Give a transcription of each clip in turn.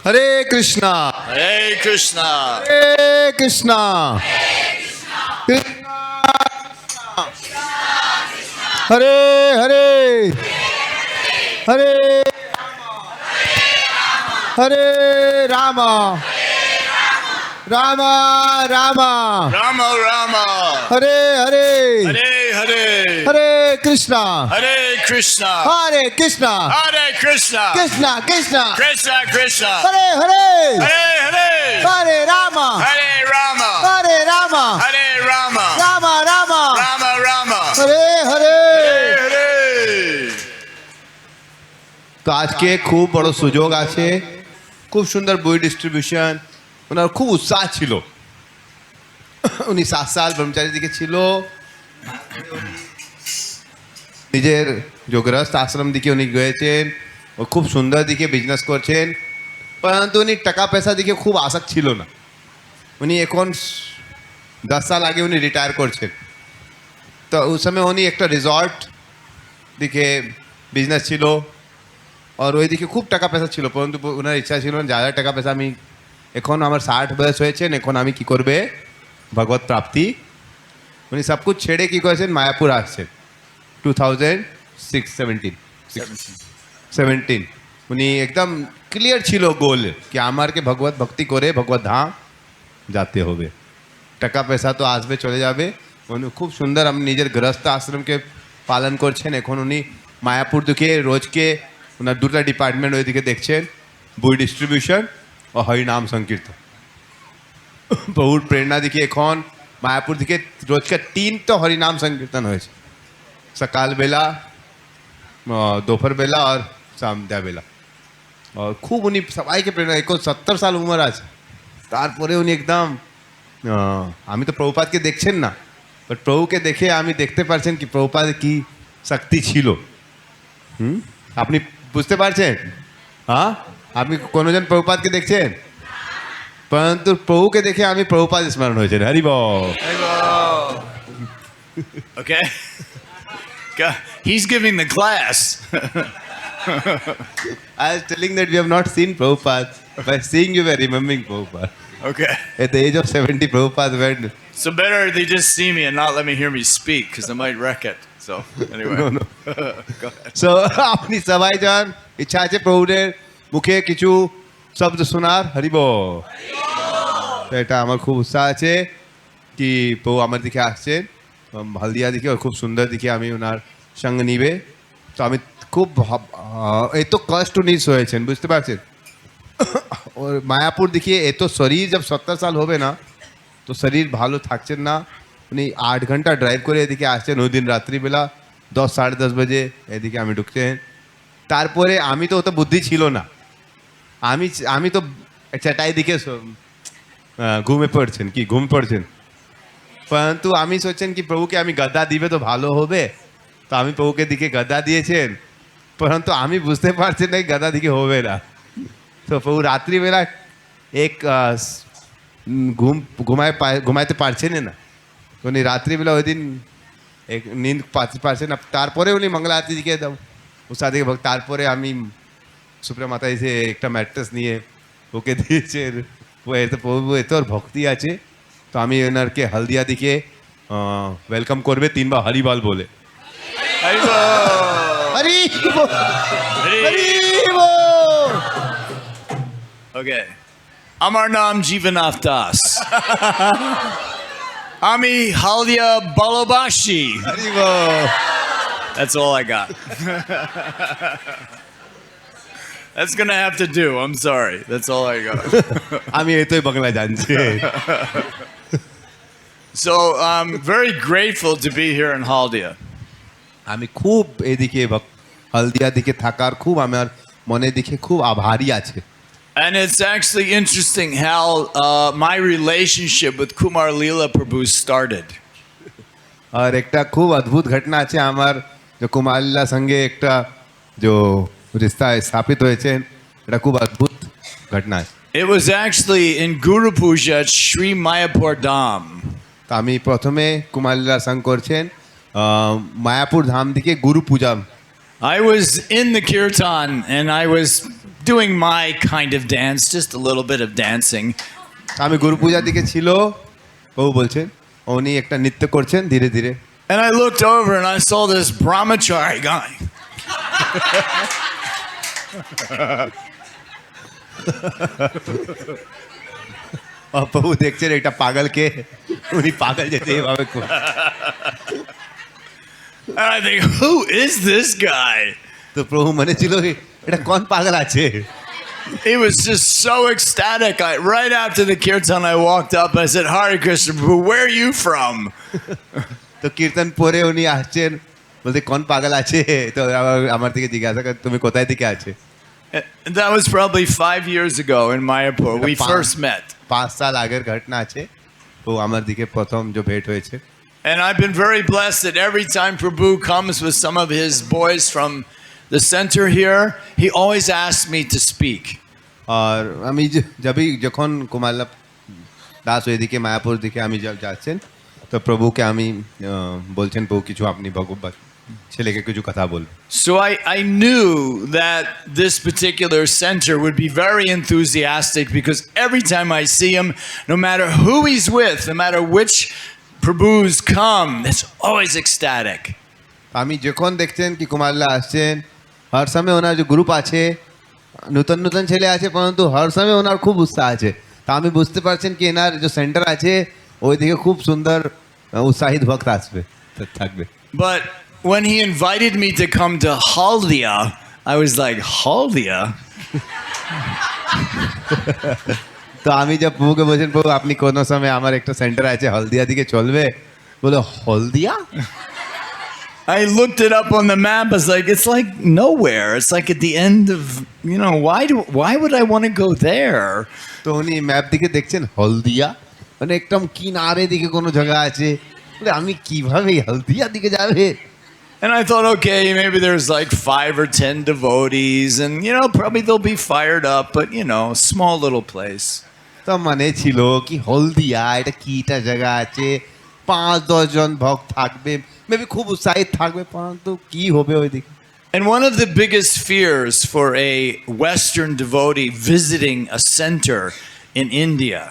হরে Krishna Hare Krishna. হরে Krishna Hare Hare Hare Hare Ram Ram Ram Rama Rama. Hare Hare Hare Hare. হরে Krishna Hare Krishna. হরে Krishna Hare Krishna. Krishna Krishna Krishna Krishna. Hare Hare Hare Hare. হরে Ram Hare Rama. হরে Ram Hare Rama. Ram Ram Rama Rama. Hare Hare Hare Hare. তো আজকে খুব বড় সুযোগ আছে, খুব সুন্দর বই ডিস্ট্রিবিউশন, ওনার খুব উৎসাহ ছিল। উনি 7 সাল ব্রহ্মচারী দিকে ছিল, নিজের যে গৃহস্থ আশ্রম দিকে উনি গিয়েছেন, ও খুব সুন্দর দিকে বিজনেস করছেন, পরন্তু উনি টাকা পয়সা দিকে খুব আসক্ত ছিল না। উনি এখন 10 সাল আগে উনি রিটায়ার করছেন। তো উস সময় উনি একটা রিসর্ট দিকে বিজনেস ছিল, আর ওইদিকে খুব টাকা পয়সা ছিল, পরন্তু ওনার ইচ্ছা ছিল না যারা টাকা পয়সা আমি এখন আমার 60 বয়স হয়েছেন, এখন আমি কি করবে ভগবত প্রাপ্তি। উনি সব কিছু ছেড়ে কি করেছেন মায়াপুর আসছেন 2017 উনি একদম ক্লিয়ার ছিল গোল কি আমারকে ভগবত ভক্তি করে ভগবত ধাম যেতে হবে। টাকা পয়সা তো আসবে চলে যাবে। উনি খুব সুন্দর আমি নিজের গৃহস্থ আশ্রমকে পালন করছেন। এখন উনি মায়াপুর দিকে রোজকে ওনার 2টা ডিপার্টমেন্ট ওইদিকে দেখছেন, বই ডিস্ট্রিবিউশন ও হরিনাম সংকীর্তন। বহুর প্রেরণা দিকে এখন মায়াপুর দিকে রোজকার 3 হরিনাম সংকীর্তন হয়েছে, সকাল বেলা, दोपहर बेला और সন্ধ্যা বেলা। और খুব উনি সবাইকে প্রেরণা, এখন 70 সাল উমর আছে, তারপরে উনি একদম আমি তো প্রভুপাদকে দেখছেন না, বাট প্রভুকে দেখে আমি দেখতে পারছেন কি প্রভুপাদ কি শক্তি ছিল। আপনি বুঝতে পারছেন? হ্যাঁ, আপনি কোনোজন প্রভুপাদকে দেখছেন? পরন্তু প্রভুকে দেখে আমি প্রভুপাদ স্মরণ হয়েছেন। হরি বল। Okay. He's giving the class. I was telling that we have not seen Prabhupada. By seeing you, we are remembering Prabhupada. Okay. At the age of 70, Prabhupada went. So better they just see me and not let me hear me speak because I might wreck it. So anyway. No. Go ahead. So, আপনি সবাই যান, ইচ্ছা আছে প্রভুদের মুখে কিছু শব্দ শোনার। হরি বল। তো এটা আমার খুব উৎসাহ আছে কি প্রভু আমার দিকে আসছেন, হালদিয়া দিকে, খুব সুন্দর দিকে আমি ওনার সঙ্গে নিবে। তো আমি খুব এত কষ্ট নিস হয়েছেন, বুঝতে পারছেন? ওর মায়াপুর দিকে এত শরীর যখন 70 সাল হবে না, তো শরীর ভালো থাকছেন না। উনি 8 ঘন্টা ড্রাইভ করে এদিকে আসছেন, ওই দিন রাত্রিবেলা 10 সাড়ে 10 বাজে এদিকে আমি ঢুকছেন। তারপরে আমি তো অত বুদ্ধি ছিল না, আমি তো চাটাই দিকে ঘুমে পড়ছেন। পরন্তু আমি সোচেন কি প্রভুকে আমি গদা দিবে তো ভালো হবে, তো আমি প্রভুকে দিকে গদা দিয়েছেন, পরন্তু আমি বুঝতে পারছি না গদা দিকে হবে না। তো প্রভু রাত্রিবেলা এক ঘুমাইতে পারছেন না, উনি রাত্রিবেলা ওই দিন এক নিন্দ পারছেন না। তারপরে উনি মঙ্গল আরতি দিকে উৎসাহ দিকে তারপরে আমি সুপ্রিয়া মাতা এসে একটা ম্যাট্রেস নিয়ে ওকে দিয়েছেন। ও এত প্রভু এত ভক্তি আছে, তো আমি ওনারকে হালদিয়া দিকে ওয়েলকাম করবে 3 বার হরিবল বলে। Hare Bol. Hari ball, Hare. Hari ball. Okay. Amar Naam Jivanath Das. Ami Haldia Balobashi. Hari ball. That's all I got. That's gonna have to do. I'm sorry. That's all I got. আমি এতই বাংলা জানছি। So I'm very grateful to be here in Haldia. আমি খুব এদিকে হালদিয়া দিকে থাকার খুব আমার মনে দিকে খুব আভারী আছে। And it's actually interesting how my relationship with Kumar Lila Prabhu started. আর একটা খুব অদ্ভুত ঘটনা আছে আমার, যে কুমার লীলা সঙ্গে একটা যে রিস্তা স্থাপিত হয়েছে, এটা খুব অদ্ভুত ঘটনা। It was actually in Guru Puja at Sri Mayapur Dham. তো আমি প্রথমে কুমার লীলা সঙ্গ করছেন মায়াপুর ধাম দিকে গুরু পূজা। I was in the kirtan and I was doing my kind of dance, just a little bit of dancing. আমি গুরু পূজা দিকে ছিল প্রভু বলছেন উনি একটা নৃত্য করছেন ধীরে ধীরে And I looked over and I saw this brahmachari guy. প্রভু দেখছেন এটা পাগলকে উনি পাগল যেতে এভাবে And I think, who is this guy? তো প্রভু মনে ছিল এটা কোন পাগল আছে He was just so ecstatic. Right after the kirtan, I walked up and I said, Hare Krishna, Prabhu, where are you from? তো কীর্তন পরে উনি আসছেন বলতে কোন পাগল আছে তো আমার থেকে জিজ্ঞাসা করে তুমি কোথায় থেকে আছে And that was probably 5 years ago in Mayapur. We first met. 5 সাল আগের ঘটনা আছে তো আমার দিকে প্রথম যে ভেট হয়েছে And I've been very blessed that every time Prabhu comes with some of his boys from the center here, he always asks me to speak. আর আমি যখন কুমার দাস ওইদিকে মায়াপুর দিকে আমি যাচ্ছেন তো প্রভুকে আমি বলছেন প্রভু কিছু আপনি ভগবান ছেলেকে কিছু কথা বলবেন So I knew that this particular center would be very enthusiastic because every time I see him, no matter who he's with, no matter which Prabhus come, it's always ecstatic. আমি যখন দেখছেন কি কুমারলা আসছেন হর সময় ওনার যে গ্রুপ আছে নতুন নতুন ছেলে আছে পরন্তু হর সময় ওনার খুব উৎসাহ আছে তা আমি বুঝতে পারছেন কি এনার যে সেন্টার আছে ওইদিকে খুব সুন্দর উৎসাহিত ভক্ত আসবে থাকবে But when he invited me to come to Haldia, I was like, Haldia? তো আমি যা প্রভুকে বলছেন প্রভু আপনি কোনো সময় আমার একটা সেন্টার আছে হলদিয়া দিকে চলবে বলে হলদিয়া I looked it up on the map. I was like, it's like nowhere. It's like at the end of, why would I want to go there? তো উনি ম্যাপ দিকে দেখছেন হলদিয়া মানে একদম কিনারে দিকে কোনো জায়গা আছে বলে আমি কিভাবে হলদিয়া দিকে যাবে And I thought, okay, maybe there's like 5 or 10 devotees and, probably they'll be fired up, but, small little place. তো মানে ছিল কি হলদিয়া এটা কিটা জায়গা আছে 5-10 জন ভক্ত থাকবে মেবি খুব উৎসাহিত থাকবে পরন্তু কি হবে ওইদিকে And one of the biggest fears for a Western devotee visiting a center in India.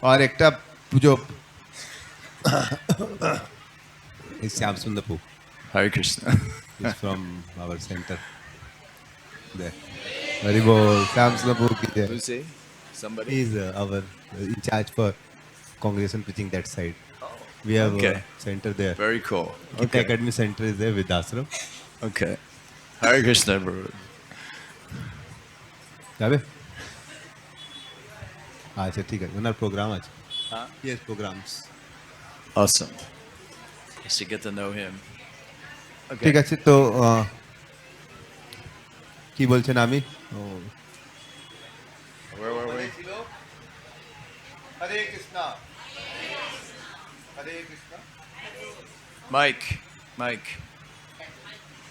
और একটা পুজো is Shyam Sundarpu. Hare Krishna. He's from our center. There. Very bol. Shyam Sundarpu ki jai. Who's he? Somebody? He's our in charge for Congress and preaching that side. We have Okay. a center there. Very cool. Gita Okay. Academy Center is there with Ashram. Okay. Hare Krishna, Prabhu. যাবে আচ্ছা ঠিক আছে ওনার programme আছে Huh? Yes, programs. Awesome. I should get to know him. Okay. ঠিক আছে তো কি বলছেন আমি Where were we? Hare Krishna Hare Krishna Mike.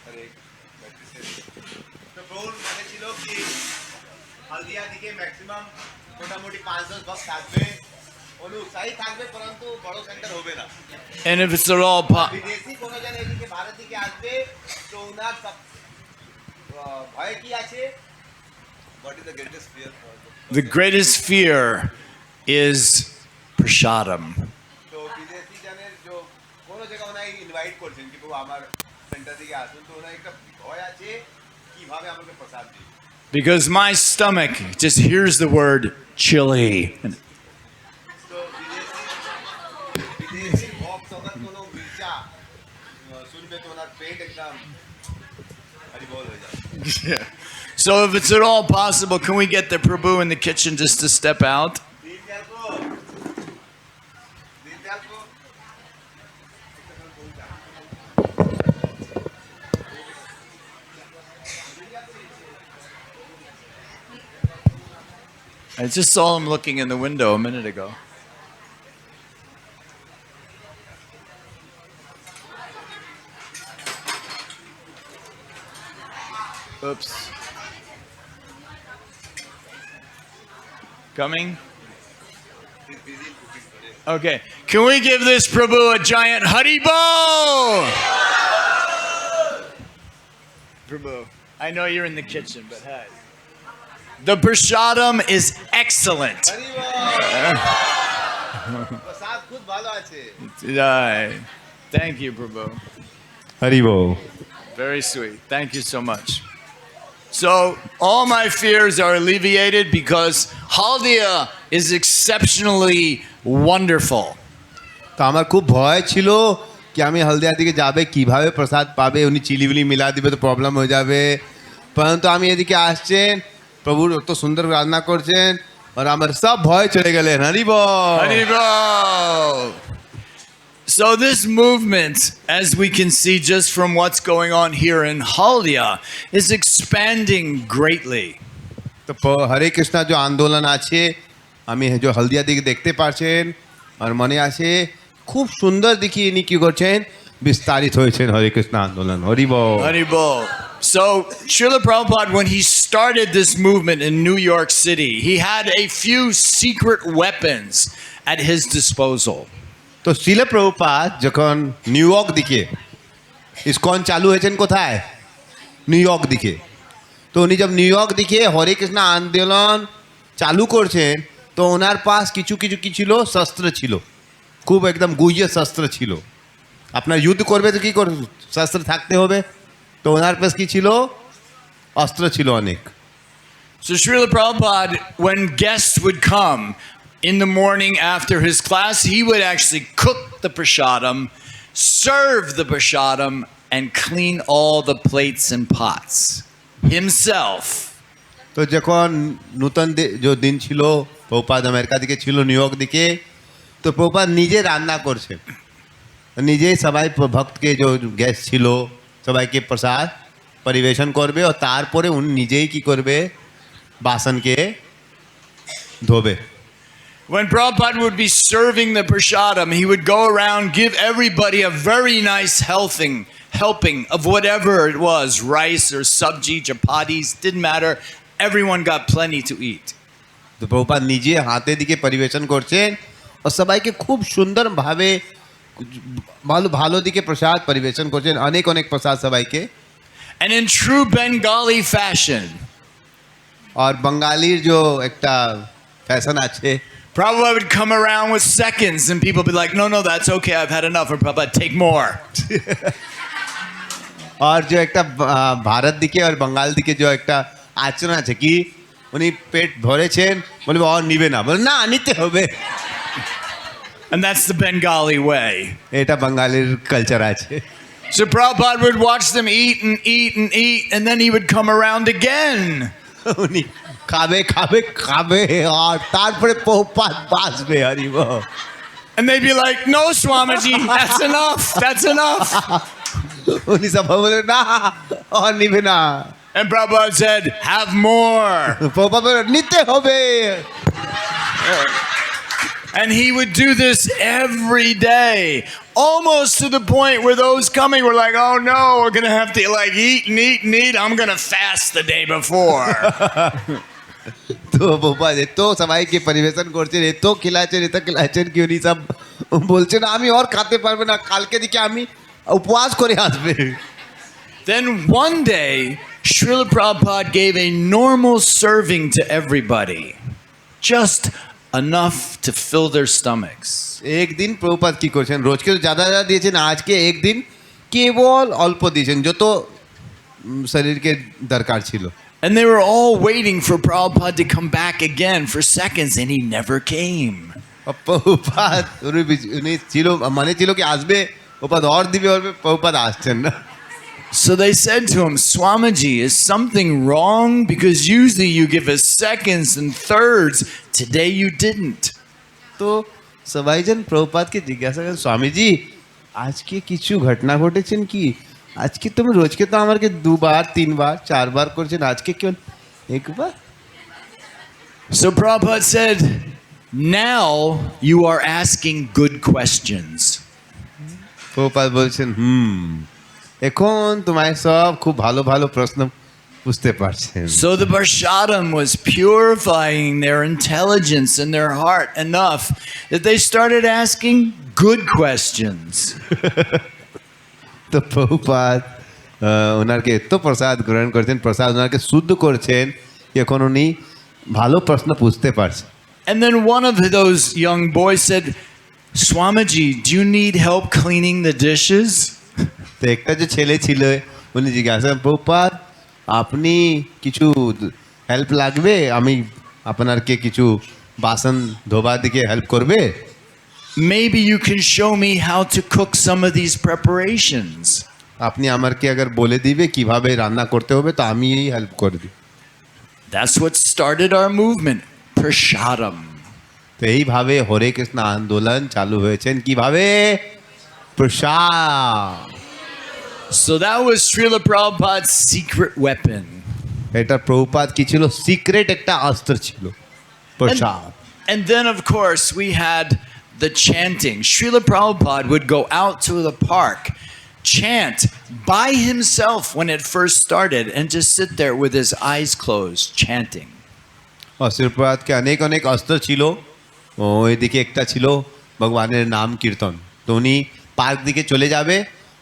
হরে তো প্রভুর মানে ছিল কি হলদিয়া দিকে ম্যাক্সিমাম মোটামুটি 5-10 ভক্ত থাকবে উনি উৎসাহিত থাকবে পরন্তু বড় সেন্টার হবে না And if it's at all বিদেশি কোনো জন এদিকে ভারত দিকে আসবে তো উনার সব ভয় কি আছে What is the greatest fear? the greatest fear is prasadam. তো বিদেশি জনের যে কোনো জায়গা ওনাই ইনভাইট করছেন কি বাবু আমার সেন্টার দিকে আসুন তো ওনার একটা ভয় আছে কিভাবে আমাকে প্রসাদ দিবে Because my stomach just hears the word chili. তো বিদেশি ভক্ত যখন কোনো মির্চা শুনবে তো ওনার পেট একদম হরিবোল হয়ে যাবে Yeah. So if it's at all possible, can we get the Prabhu in the kitchen just to step out? I just saw him looking in the window a minute ago. Oops. Coming? Okay. Can we give this Prabhu a giant Haribo? Prabhu, I know you're in the kitchen, but hey. The prasadam is excellent. প্রসাদ খুব ভালো আছে Thank you, Prabhu. Hari ball Very sweet. Thank you so much. So, all my fears are alleviated because Haldia is exceptionally wonderful. তো আমার খুব ভয় ছিল কি আমি হলদিয়ার দিকে যাবে কিভাবে প্রসাদ পাবে উনি চিলি বিলি মিলা দিবে তো প্রবলেম হয়ে যাবে পরন্তু আমি এদিকে আসছেন প্রভুর অত সুন্দর রান্না করছেন আর আমার সব ভয় চলে গেলেন হরি বল Haribo! So this movement, as we can see just from what's going on here in Haldia, is expanding greatly. তো হরে কৃষ্ণ যে আন্দোলন আছে আমি যে হলদিয়া দিকে দেখতে পাচ্ছেন আর মনে আছে খুব সুন্দর দেখি ইনি কি করছেন বিস্তারিত হয়েছেন হরে কৃষ্ণ আন্দোলন হরি বল Haribo. So Srila Prabhupada, when he started this movement in New York City, he had a few secret weapons at his disposal. তো শিল প্রভুপাদ যখন নিউ ইয়র্ক দিকে ইসকন চালু হয়েছেন কোথায় নিউ ইয়র্ক দিকে তো উনি যখন নিউ ইয়র্ক দিকে হরে কৃষ্ণ আন্দোলন চালু করছেন তো ওনার পাশ কিছু কিছু কি ছিল শস্ত্র ছিল খুব একদম গুহ্য শস্ত্র ছিল আপনার যুদ্ধ করবে তো কী করবে শস্ত্র থাকতে হবে তো ওনার পাশ কি ছিল অস্ত্র ছিল অনেক So Srila Prabhupada, when guests would come in the morning after his class, he would actually cook the prasadam, serve the prasadam, and clean all the plates and pots himself. তো যখন নূতন যে দিন ছিল প্রভুপাদ আমেরিকা দিকে ছিল new York দিকে তো প্রভুপাদ নিজে রান্না করছেন নিজেই সবাই ভক্তকে যে গেস্ট ছিল সবাইকে প্রসাদ পরিবেশন করবে ও তারপরে উনি নিজেই কি করবে বাসনকে ধোবে When Prabhupada would be serving the prasadam, he would go around, give everybody a very nice helping of whatever it was, rice or sabji, chapatis, didn't matter. Everyone got plenty to eat. তো প্রভুপাদ নিজে হাতে দিকে পরিবেশন করছেন ও সবাইকে খুব সুন্দরভাবে ভালো ভালো দিকে প্রসাদ পরিবেশন করছেন অনেক অনেক প্রসাদ সবাইকে And in true Bengali fashion, আর বাঙালির যে একটা ফ্যাশন আছে Prabhupada would come around with seconds and people would be like, no, that's okay, I've had enough. And Prabhupada, take more. আর যে একটা ভারত দিকে আর বাঙাল দিকে যে একটা আচরণ আছে কি উনি পেট ভরেছেন বলবে আর নিবে না বলে না নিতে হবে And that's the Bengali way. এটা বাঙালির কালচার আছে So Prabhupada would watch them eat and eat and eat, and then he would come around again. উনি খাবে খাবে খাবে আর তারপরে প্রভুপাদ বাসবে হরি বল And they'd be like, no, Swamiji, that's enough. That's enough. উনি সব বলে না আর নিবে না And Prabhupada said, have more. Prabhupada বলে নিতে হবে And he would do this every day, almost to the point where those coming were like, oh no, we're going to have to like eat and eat and eat. I'm going to fast the day before. তো প্রভুপাদ এত সবাইকে পরিবেশন করছেন এত খিলাচ্ছেন কি উনি সব বলছেন আমি আর খেতে পারবে না কালকে দিকে আমি উপবাস করে আসবে Then one day, Srila Prabhupada gave a normal serving to everybody. Just enough to fill their stomachs. একদিন প্রভুপাদ কি করছেন রোজকে তো জাদা জাদা দিয়েছেন আজকে একদিন কেবল অল্প দিয়েছেন যত শরীরকে দরকার ছিল And they were all waiting for Prabhupada to come back again for seconds, and he never came. Prabhupada উনি ছিল মানে ছিল কি আসবে প্রভুপাদ আর দিবে প্রভুপাদ আসছেন না So they said to him, Swamiji, is something wrong? Because usually you give us seconds and thirds. Today you didn't. তো সবাইজন প্রভুপাদকে জিজ্ঞাসা করেন স্বামীজি আজকে কিছু ঘটনা ঘটেছেন কি আজকে তুমি রোজকে তো আমাকে দুবার তিনবার চারবার করছেন আজকে কেউ একবার So Prabhupada said, now you are asking good questions. Prabhupada বলছেন এখন তোমায় সব খুব ভালো ভালো প্রশ্ন বুঝতে পারছেন So the prasadam was purifying their intelligence and their heart enough that they started asking good questions. তো প্রভুপাদ ওনারকে এত প্রসাদ গ্রহণ করছেন প্রসাদ ওনারকে শুদ্ধ করছেন এখন উনি ভালো প্রশ্ন বুঝতে পারছে। And then one of those young boys said, Swamiji, do you need help cleaning the dishes? তো একটা যে ছেলে ছিল উনি জিজ্ঞাসা প্রভুপাদ আপনি কিছু হেল্প লাগবে আমি আপনারকে কিছু বাসন ধোবার দিকে হেল্প করবে Maybe you can show me how to cook some of these preparations. আপনি আমাকে अगर বলে দিবে কিভাবে রান্না করতে হবে তো আমি এই হেল্প করে দিই। That's what started our movement, Prashadam. তো এইভাবে হরে কৃষ্ণ আন্দোলন চালু হয়েছেন কিভাবে প্রসাদ। So that was Srila Prabhupada's secret weapon. এটা প্রভুপাদ কি ছিল সিক্রেট একটা অস্ত্র ছিল প্রসাদ। And then, of course, we had the chanting. Srila Prabhupada would go out to the park, chant by himself when it first started, and just sit there with his eyes closed, chanting. শিলপ্রপাতকে অনেক অনেক অস্ত্র ছিল ওইদিকে একটা ছিল ভগবানের নাম কীর্তন তো উনি পার্ক দিকে চলে যাবে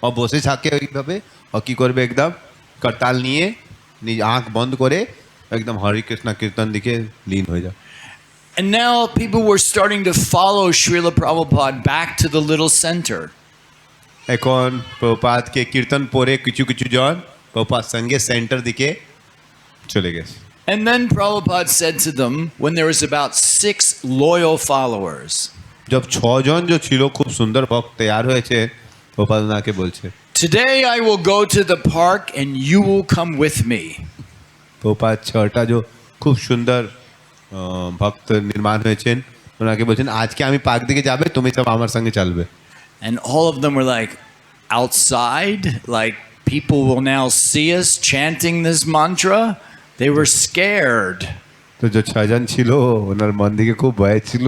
ও বসে থাকে ওইভাবে ও কী করবে একদম করতাল নিয়ে নিজ আঁখ বন্ধ করে একদম হরে কৃষ্ণ কীর্তন দিকে লীন হয়ে যায়। And now people were starting to follow Srila Prabhupada back to the little center. এখন প্রভুপাদকে কীর্তন পরে কিছু কিছু জন প্রভুপাদ সঙ্গে সেন্টার দিকে চলে গেছে। And then Prabhupada said to them, when there was about 6 loyal followers, जब ছজন जो ছিল খুব সুন্দর ভক্ত তৈয়ার হয়েছে প্রভুপাদ ওনাকে বলছে today I will go to the park and you will come with me. Prabhupada ছটা जो খুব সুন্দর ভক্ত নির্মাণ হয়েছেন ওনাকে বলছেন আজকে আমি পার্ক দিকে যাবে তুমি সব আমার সঙ্গে চলবে। And all of them were like, outside? Like people will now see us chanting this mantra? They were scared. তো যে ছজন ছিল ওনার মন দিকে খুব ভয় ছিল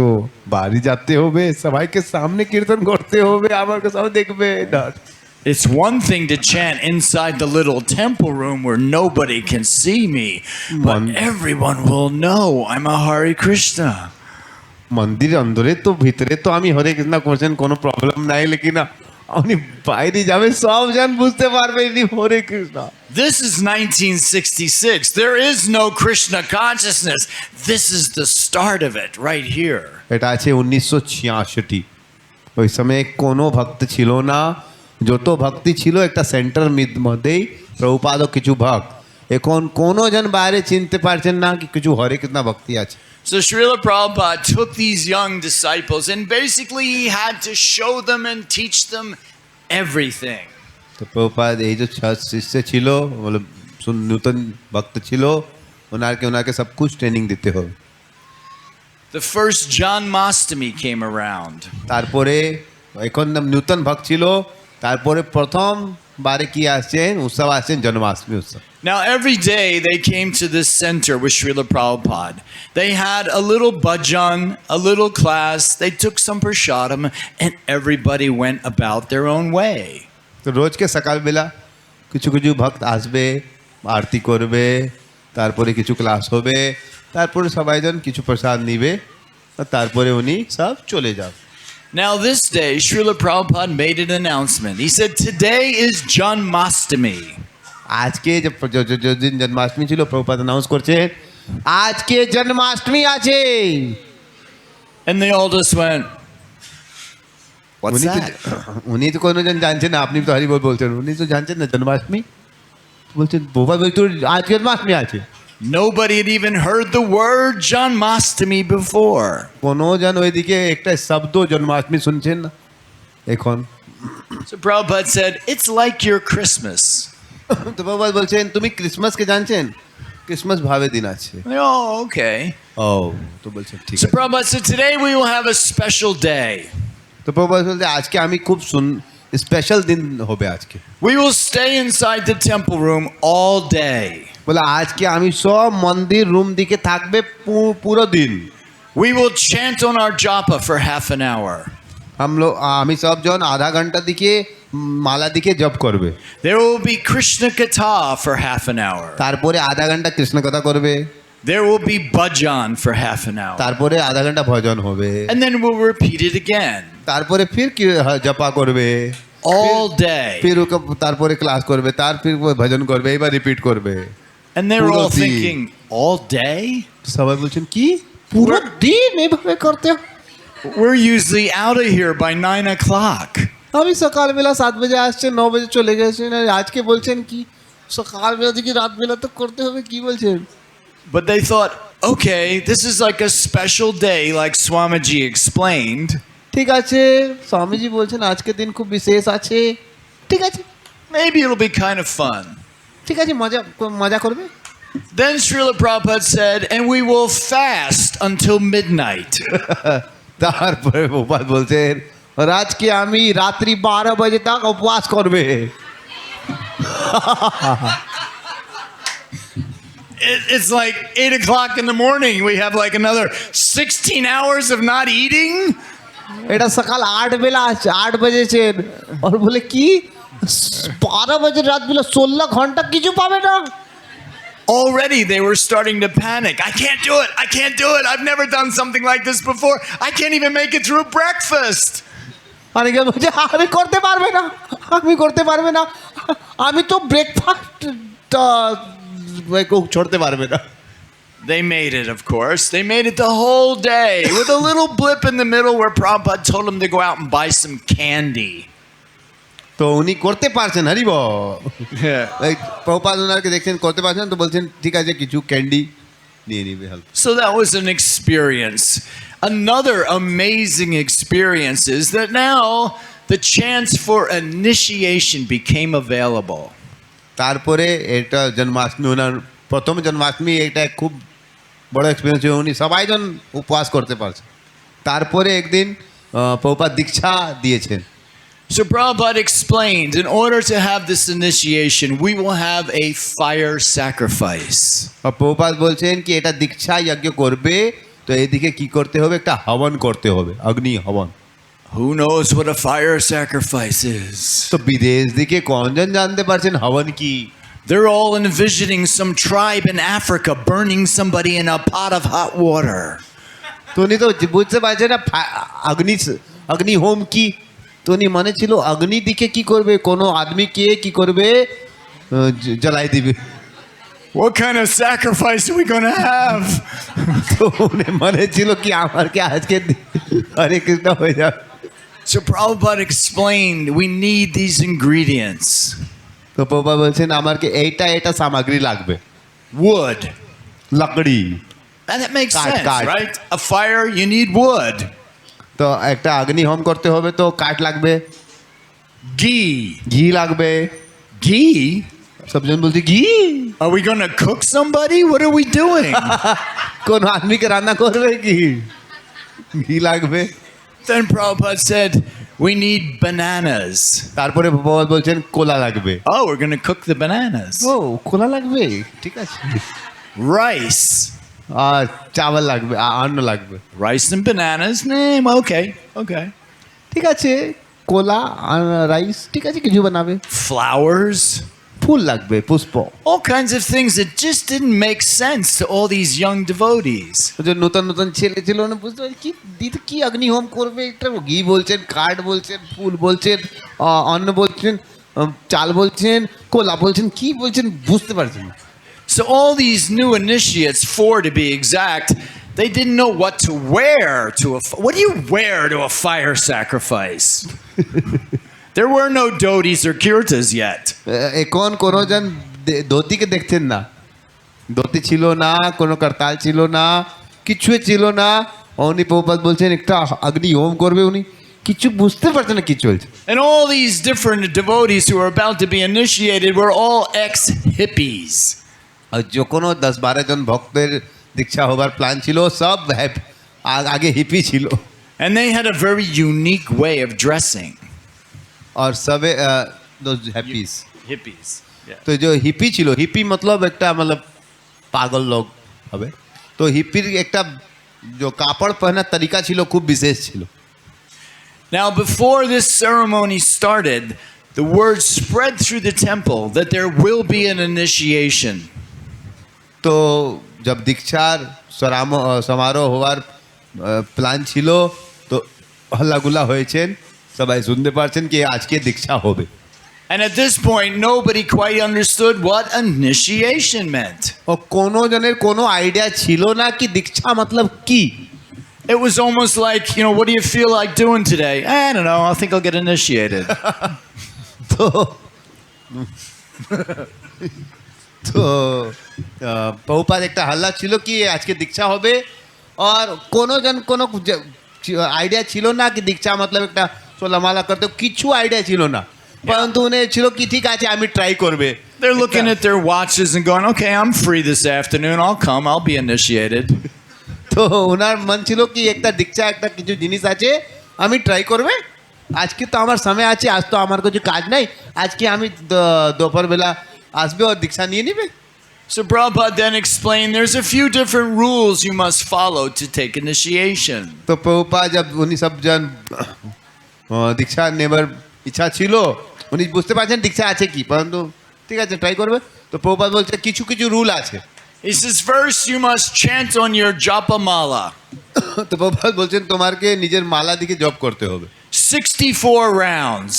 বাড়ি যেতে হবে সবাইকে সামনে কীর্তন করতে হবে আমাকে সব দেখবে ডর। It's one thing to chant inside the little temple room where nobody can see me, but everyone will know I'm a Hare Krishna. মন্দির অন্দরে তো ভিতরে তো আমি হরে কৃষ্ণ করছেন কোনো প্রবলেম নাই লেকিন উনি বাইরে যাবে সব জন বুঝতে পারবে ইনি হরে Krishna. This is 1966. There is no Krishna consciousness. This is the start of it right here. এটা আছে 1966 ওই সময় কোনো ভক্ত ছিল না যত ভক্তি ছিল একটা সেন্টার মধ্যেই প্রভুপাদ ও কিছু ভক্ত এখন কোনো জন বাইরে চিনতে পারছেন না কি কিছু হরে কৃষ্ণ ভক্তি আছে। So Srila Prabhupada took these young disciples and basically he had to show them and teach them everything. তো প্রভুপাদ এই যে শিষ্য ছিল বলে নতুন ভক্ত ছিল ওনাকে সব কুছ ট্রেনিং দিতে হবে। The first Janmashtami came around. তারপরে এখন নতুন ভক্ত ছিল তারপরে প্রথম বারে কি আসছেন উৎসব আসছেন জন্মাষ্টমী উৎসব। Now every day they came to this center with Srila Prabhupada. They had a little bhajan, a little class, they took some prashadam, and everybody went about their own way. তো রোজকে সকালবেলা কিছু কিছু ভক্ত আসবে আরতি করবে তারপরে কিছু ক্লাস হবে তারপরে সবাইজন কিছু প্রসাদ নিবে তারপরে উনি সব চলে যাবে। Now this day Srila Prabhupada made an announcement. He said today is Janmashtami. আজকে যে দিন জন্মাষ্টমী ছিল প্রভুপাদ অ্যানাউন্স করছে আজকে জন্মাষ্টমী আছে। And they all just went, what's that? উনি তো কোনো জন জানছেন না আপনি তো হরি বল বলছেন উনি তো জানছেন না জন্মাষ্টমী বলছেন প্রভুপাদ বলতো আজ জন্মাষ্টমী আছে। Nobody had even heard the word Janmashtami before. কোনো জন ওইদিকে একটা শব্দ জন্মাষ্টমী শুনছেন না এখন। So Prabhupada said, it's like your Christmas. তো প্রভুপাদ বলছেন তুমি ক্রিসমাসকে জানছেন ক্রিসমাস ভাবে দিন আছে। Oh, okay. ও তো বলছেন ঠিক So আছে। Prabhupada said, today we will have a special day. তো প্রভুপাদ বলছে আজকে আমি খুব স্পেশাল দিন হবে আজকে। We will stay inside the temple room all day. বলে আজকে আমি সব মন্দির রুম দিকে থাকবে পুরো দিন। We will chant on our japa for half an hour. আমি সব জন আধা ঘন্টা দিকে মালা দিকে জপ করবে। There will be Krishna Katha for half an hour. তারপরে আধা ঘন্টা কৃষ্ণ কথা করবে। There will be bhajan for half an hour. তারপরে আধা ঘন্টা ভজন হবে। And then we'll repeat it again. তারপরে ফির জপা করবে all day. ফির তারপরে ক্লাস করবে তার ফির ভজন করবে এবার রিপিট করবে। And they were পুরো all দিন। thinking, all day? সবাই বলছেন কি পুরো দিন এভাবে করতে হয়? We're usually out of here by 9 o'clock. আমি সকালবেলা 7 বাজে আসছে 9 বাজে চলে গেছেন আর আজকে বলছেন কি সকালবেলা থেকে রাতবেলা তো করতে হবে কি বলছেন? But they thought, okay, this is like a special day, like Swamiji explained. ঠিক আছে স্বামীজি বলছেন আজকে দিন খুব বিশেষ আছে ঠিক আছে Maybe it'll be kind of fun. ঠিক আছে মজা মজা করবে Then Srila Prabhupada said, and we will fast until midnight. তারপরে প্রভুপাদ বলছেন আর আজকে আমি রাত্রি 12 বাজে তক উপবাস করবে It's like 8 o'clock in the morning. We have like another 16 hours of not eating. এটা সকাল 8 বেলা আছে 8 বাজেছেন আর বলে কি 12 বাজে রাতবেলা 16 ঘন্টা কিছু পাবে না Already they were starting to panic. I can't do it. I can't do it. I've never done something like this before. I can't even make it through breakfast. অনেকে বলছে আমি করতে পারবে না আমি করতে পারবে না আমি তো ব্রেকফাস্ট ছড়তে পারবে না They made it, of course. They made it the whole day with a little blip in the middle where Prabhupada told them to go out and buy some candy. তো উনি করতে পারছেন হরিব Yeah. প্রভুপাদ ওনাকে দেখছেন করতে পারছেন তো বলছেন ঠিক আছে কিছু ক্যান্ডি নিয়ে নিবে help So that was an experience. Another amazing experience is that now the chance for initiation became available. তারপরে এটা জন্মাষ্টমী ওনার প্রথম জন্মাষ্টমী এটা খুব বড় এক্সপিরিয়েন্স ছিল উনি সবাইজন উপবাস করতে পারছেন তারপরে একদিন প্রভুপাদ দীক্ষা দিয়েছেন So Prabhupada explained, in order to have this initiation, we will have a fire sacrifice. আর প্রভুপাদ বলছেন কি এটা দীক্ষা যজ্ঞ করবে তো এইদিকে কি করতে হবে একটা হবন করতে হবে অগ্নি হবন Who knows what a fire sacrifice is? তো বিদেশ দিকে কোনজন জানতে পারছেন হবন কি They're all envisioning some tribe in Africa burning somebody in a pot of hot water. তো উনি তো বুঝতে পারছেন না অগ্নি হোম কি তো উনি মনে ছিল অগ্নি দিকে কি করবে কোনো আদমিকে কি করবে জ্বালাই দিবে What kind of sacrifice are we going to have? তো উনি মনে ছিল কি আমার কি আজকে হরে কৃষ্ণ হয়ে যাবে So Prabhupada explained, we need these ingredients. তো প্রভুপাদ বলছেন আমার কি এটা সামগ্রী লাগবে Wood. লাকড়ি And that makes Cart, sense, cart. right? A fire, you need wood. তো একটা অগ্নি হোম করতে হবে তো কাঠ লাগবে Ghee. ঘি লাগবে Ghee? সবজন বলছে ঘি Are we going to cook somebody? What are we doing? কোন আদমিকে রান্না করবে কি ঘি লাগবে Then Prabhupada said, we need bananas. তারপরে প্রভুপাদ বলছেন কোলা লাগবে Oh, we're going to cook the bananas. ও কোলা লাগবে ঠিক আছে Rice. আর চাवल লাগবে অন্ন লাগবে Rice and bananas? Okay. ঠিক আছে কোলা আর রাইস ঠিক আছে কিছু বানাবে Flowers. ফুল লাগবে পুষ্প All kinds of things that just didn't make sense to all these young devotees. যে নতুন ছেলে ছিল না বুঝতে পারছি কি দিদি কি অগ্নি হোম করবে এটা ঘি বলছেন কাঠ বলছেন ফুল বলছেন অন্ন বলছেন চাল বলছেন কোলা বলছেন কি বলছেন বুঝতে পারছেন না So all these new initiates, 4 to be exact, they didn't know what to wear to what do you wear to a fire sacrifice? There were no dhotis or kirtas yet. এখন কোনোজন ধোতিকে দেখছেন না ধোতি ছিল না কোনো করতাল ছিল না কিছুই ছিল না উনি প্রভুপাদ বলছেন একটা অগ্নি হোম করবে উনি কিছু বুঝতে পারছেন না কি চলছে And all these different devotees who were about to be initiated were all ex-hippies. আর যে কোনো 10-12 জন ভক্তের দীক্ষা হবার প্ল্যান ছিল সব আগে হিপি ছিল And they had a very unique way of dressing. और सबे those hippies Hippies. Yeah. तो जो हिपी ছিল হিপি मतलब একটা मतलब পাগল লোক হবে তো হিপির একটা जो কাপড় পহনার তরিকা ছিল খুব বিশেষ ছিল Now, before this ceremony started, the word spread through the temple that there will be an initiation. তো जब दीक्षार समारोह হওয়ার প্ল্যান ছিল তো হল্লাগুলা হয়েছেন সবাই শুনতে পারছেন কি আজকে দীক্ষা হবে And at this point, nobody quite understood what initiation meant. ও কোনো জনের কোনো আইডিয়া ছিল না কি দীক্ষা মতলব কি। It was almost like, what do you feel like doing today? I don't know. I think I'll get initiated. তো তো প্রভুপাদ একটা হাল্লা ছিল কি আজকে দীক্ষা হবে, আর কোনো জন কোনো আইডিয়া ছিল না কি দীক্ষা মতলব একটা সোলামালা করতে, কিছু আইডিয়া ছিল না, পরন্তু উনি ছিল কি ঠিক আছে আমি ট্রাই করবে। They're looking at their watches and going, okay, I'm free this afternoon. I'll come. I'll be initiated. তো ওনার মন ছিল কি একটা দীক্ষা একটা কিছু জিনিস আছে আমি ট্রাই করবে, আজকে তো আমার সময় আছে, আজ তো আমার কিছু কাজ নাই, আজকে আমি দুপুরবেলা আসবে ও দীক্ষা নিয়ে নিবে। So Prabhupada then explained there's a few different rules you must follow to take initiation. তো প্রভুপাদ জব উনি সব জন দীক্ষা নেবার ইচ্ছা ছিল, উনি বুঝতে পারছেন দীক্ষা আছে কি, পরন্তু ঠিক আছে ট্রাই করবে। তো প্রভুপাদ বলছে কিছু কিছু রুল আছে। He says, first you must chant on your japa mala. তো প্রভুপাদ বলছেন তোমাকে নিজের মালা দিকে জপ করতে হবে 64 rounds.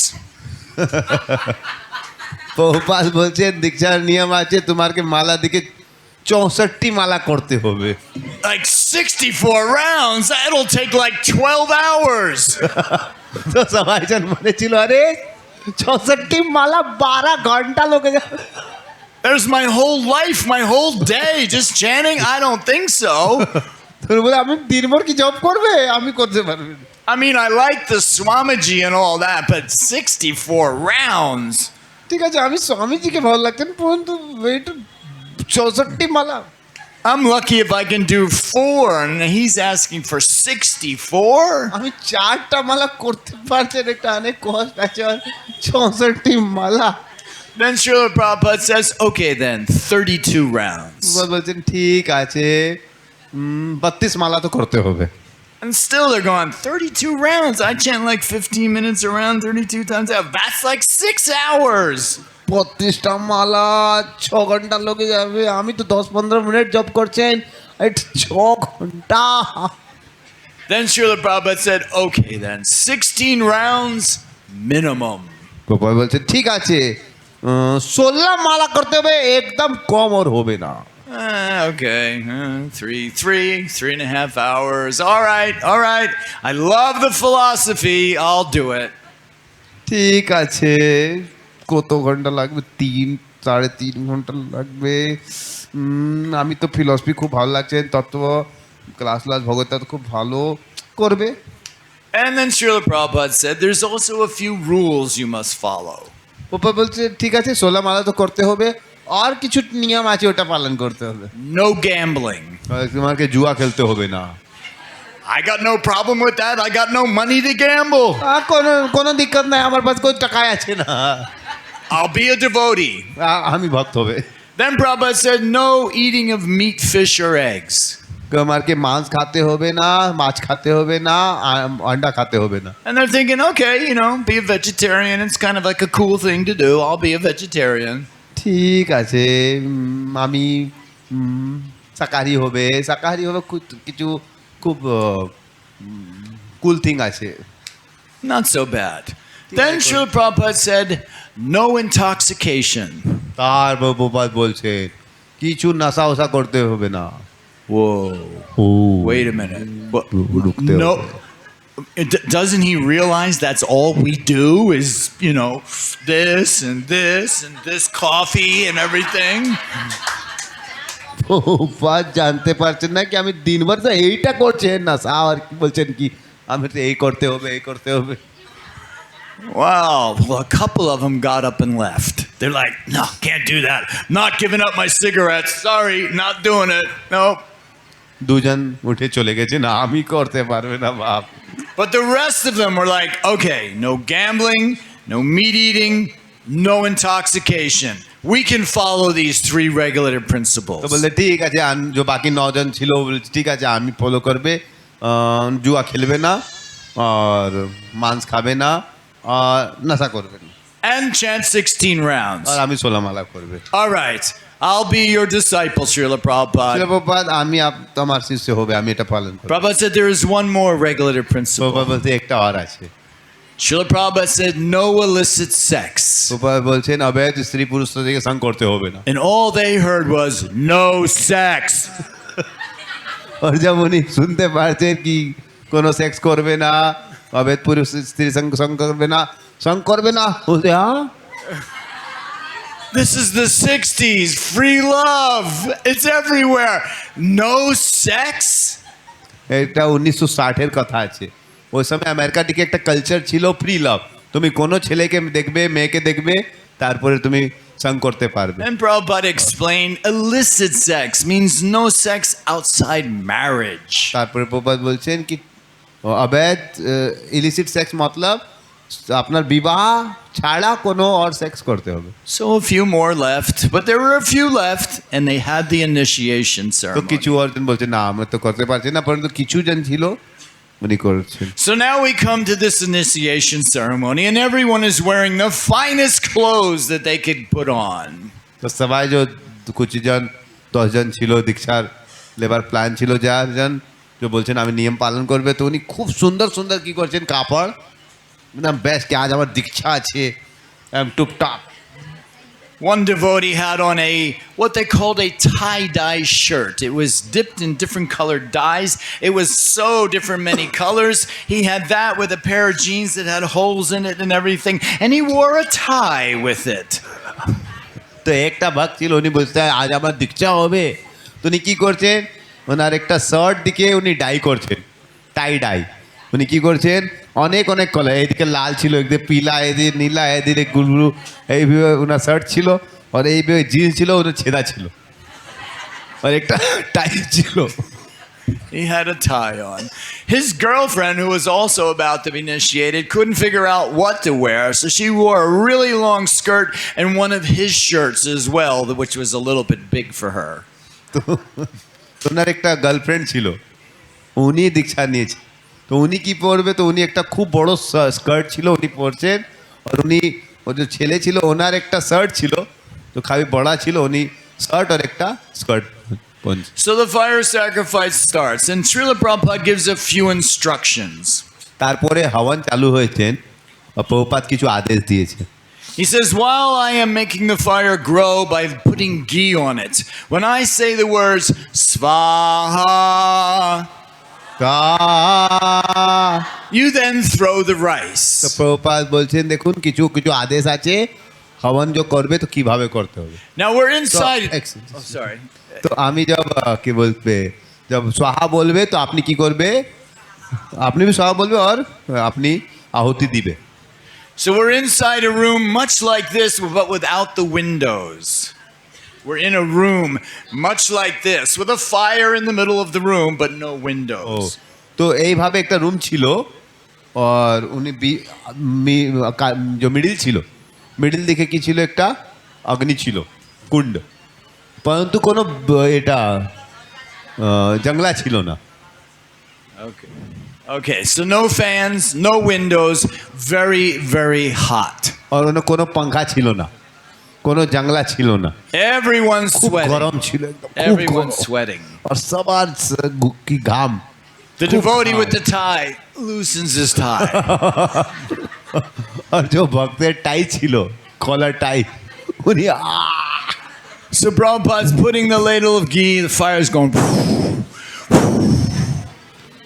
প্রভুপাদ বলছেন দীক্ষার নিয়ম আছে তোমাকে মালা দিকে 64 মালা করতে হবে। Like 64 rounds? That'll take like 12 hours. তো সবাই জন মনে ছিল আরে 64 মালা 12 ঘন্টা লোকে যাবে। There's my whole life, my whole day just chanting? I don't think so. তো বলে আমি দিনভর কি জপ করবে, আমি করতে পারবো না। I mean, I like the Swamiji and all that, but 64 rounds? ঠিক আছে আমি স্বামীজিকে ভালো লাগতেন, পরন্তু এটা 64 মালা। I'm lucky if I can do 4, and he's asking for 64? আমি 4টা মালা করতে পারছেন, এটা অনেক কষ্ট আছে, 64 মালা। Then Srila Prabhupada says, okay then, 32 rounds. বলছেন ঠিক আছে 32 মালা তো করতে হবে। And still they're going, 32 rounds? I chant like 15 minutes around 32 times. That's like 6 hours. 32টা মালা 6 ঘন্টা লোকে যাবে, আমি তো 10-15 মিনিট জব করছেন, 6 ঘন্টা। Then Srila Prabhupada said, okay then, 16 rounds minimum. Prabhupada বলছেন ঠিক আছে 16 মালা করতে হবে, একদম কম আর হবে না। Okay, 3.5 hours. All right. I love the philosophy. I'll do it. ঠিক আছে কত ঘন্টা লাগবে, 3-3.5 ঘন্টা লাগবে। আমি তো ফিলসফি খুব ভালো লাগছে, তত্ত্ব ক্লাস ভগবত খুব ভালো করবে। And then Srila Prabhupada said, there's also a few rules you must follow. Prabhupada বলছে ঠিক আছে 16 মালা তো করতে হবে, আর কিছু নিয়ম আছে ওটা পালন করতে হবে। No gambling. তোমাকে জুয়া খেলতে হবে না। I got no problem with that. I got no money to gamble. কোনো দিক্কত নাই, আমার পাশ কোনো টাকা আছে না, I'll be a devotee. আমি ভক্ত হবে। Then Prabhupada said, no eating of meat, fish, or eggs. আমাকে মাছ খেতে হবে না, মাছ খেতে হবে না, আন্ডা খেতে হবে না। And they're thinking, okay, be a vegetarian. It's kind of like a cool thing to do. I'll be a vegetarian. ঠিক আছে আমি শাকাহারি হবে কিছু খুব কুল থিং আছে। Not so bad. Then Srila Prabhupada said, no intoxication. তার প্রভুপাদ বলছে কিছু নেশা ওসা করতে হবে না। Whoa. Wait a minute. রুখতে No. হবে। Doesn't he realize that's all we do is, this and this and this coffee and everything? Prabhupada জানতে পারছেন না কি আমি দিনভর তো এইটা করছেন না, আর কি বলছেন কি আমি তো এই করতে হবে। Wow. Well, a couple of them got up and left. They're like, no, can't do that. Not giving up my cigarettes. Sorry, not doing it. Nope. দুজন উঠে চলে গেছে, না আমি করতে পারবে না বাপ। But the rest of them were like, okay, no gambling, no meat eating, no intoxication. We can follow these 3 regulative principles. তো বললে ঠিক আছে, যে বাকি 9 জন ছিল ঠিক আছে আমি ফলো করবে, জুয়া খেলবে না আর মাংস খাবে না আর নেশা করবে না, And chant 16 rounds. আর আমি 16 মালা করবে। All right. I'll be your disciple, Srila Prabhupada. Prabhupada আমি তোমার শিষ্য হবে, আমি এটা পালন করব। Prabhupada said there is one more regulative principle. Prabhupada বলতে একটা আর আছে। Srila Prabhupada said, no illicit sex. Prabhupada বলছেন অবৈধ স্ত্রী পুরুষ থেকে সঙ্গ করতে হবে না। And all they heard was, no sex. আর जब উনি শুনতে পারছেন কি কোনো সেক্স করবে না, অবৈধ পুরুষ স্ত্রী সঙ্গ করবে না, সঙ্গ করবে না, বলতে হ্যাঁ This is the 60s. Free love. It's everywhere. No sex? এটা 1960-এর কথা আছে। ওই সময় আমেরিকা দিকে একটা কালচার ছিল ফ্রি লাভ, তুমি কোনো ছেলেকে দেখবে মেয়েকে দেখবে তারপরে তুমি সঙ্গ করতে পারবে। And Prabhupada explained illicit sex means no sex outside marriage. তারপরে প্রভুপাদ বলছেন কি অবৈধ ইলিসিট সেক্স মতলব আপনার বিবাহ ছাড়া কোনো আর সেক্স করতে হবে। So a few more left, but there were a few left and they had the initiation তো ceremony. কিছু অর্জন বলছে না আমরা তো করতে পারছি না, পরন্তু কিছু জন ছিল উনি করছেন। So now we come to this initiation ceremony and everyone is wearing the finest clothes that they could put on. তো সবাই যে कुछ জন 10 জন ছিল দীক্ষার লেবার প্ল্যান ছিল যার জন যে বলছেন আমি নিয়ম পালন করবে, তো উনি খুব সুন্দর সুন্দর কি করছেন কাপড় একদম বেস্ট কি আজ আমার দীক্ষা আছে টুপটাপ। One devotee had on what they called a tie-dye shirt. It was dipped in different colored dyes. It was so different, many colors. He had that with a pair of jeans that had holes in it and everything, and he wore a tie with it. তো একটা ভক্ত ছিল উনি বলতে আজ আমার দীক্ষা হবে, তো উনি কি করছেন ওনার একটা শার্ট দিকে উনি ডাই করছেন, টাই ডাই। উনি কি করছেন অনেক অনেক কালার, এইদিকে লাল ছিল, একদিকে পিলা, এদিকে নীলা, এদিকে গুলগুলু, এইভাবে ওনার শার্ট ছিল, আর এইভাবে জিন্স ছিল, ওনার ছেঁদা ছিল, আর একটা টাই ছিল। He had a tie on. His girlfriend, who was also about to be initiated, couldn't figure out what to wear, so she wore a really long skirt and one of his shirts as well, which was a little bit big for her. তো ওনার একটা girlfriend ছিল, উনি দীক্ষা নিয়েছে, তো উনি কি পরবে, তো উনি একটা খুব বড় স্কার্ট ছিল উনি পরছেন, আর উনি ও যে ছেলে ছিল ওনার একটা শার্ট ছিল তো খালি বড়া ছিল, উনি শার্ট আর একটা skirt পরছেন। So the fire sacrifice starts, and Srila Prabhupada gives a few instructions. তারপরে হাওয়ান চালু হয়েছেন, আর প্রভুপাদ কিছু আদেশ দিয়েছে। He says, while I am making the fire grow by putting ghee on it, when I say the words Svaha, you then throw the তো rice. Prabhupada বলছেন দেখুন কিছু কিছু আদেশ আছে হাওয়ান যে করবে তো কিভাবে করতে হবে। Now we're inside. তো Oh, sorry. তো আমি जब কি বলবে जब स्वाहा বলবে তো আপনি কি করবে, আপনি भी स्वाहा বলবে আর আপনি আহুতি দিবে। So we're inside a room much like this, but without the windows. We're in a room much like this, with a fire in the middle of the room, but no windows. তো এইভাবে একটা room ছিল, আর উনি যে middle ছিল, middle দিকে কি ছিল একটা অগ্নি ছিল কুণ্ড, পরন্তু কোনো এটা জঙ্গলা ছিল না। Okay, so no fans, no windows, very, very hot. আর কোনো পাঙ্খা ছিল না, কোনো জানলা ছিল না, Everyone's খুব sweating. গরম ছিল, একদম খুব Everyone's গরম। sweating. আর সবার কি ঘাম। The devotee with the tie loosens his tie. আর যে ভক্তের টাই ছিল কলার টাই, উনি So Prabhupada's putting the ladle of ghee, the fire's going.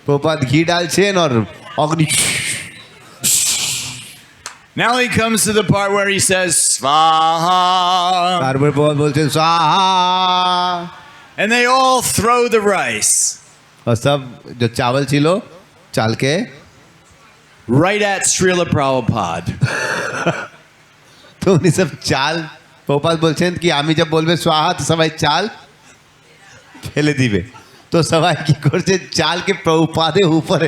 প্রপাত ঘি ডালছেন আর অগ্নি। Now he comes to the part where he says Svaha, তারপরে প্রপাত বলছেন স্বাহা, and they all throw the rice আর সব যে চাवल ছিল চালকে right at Srila Prabhupada. তো উনি সব চাল, প্রপাত বলছেন কি আমি যা বলবে স্বাহা তো সবাই চাল ফেলে দিবে, তো সবাই কি করছে চালকে প্রপাদের উপরে।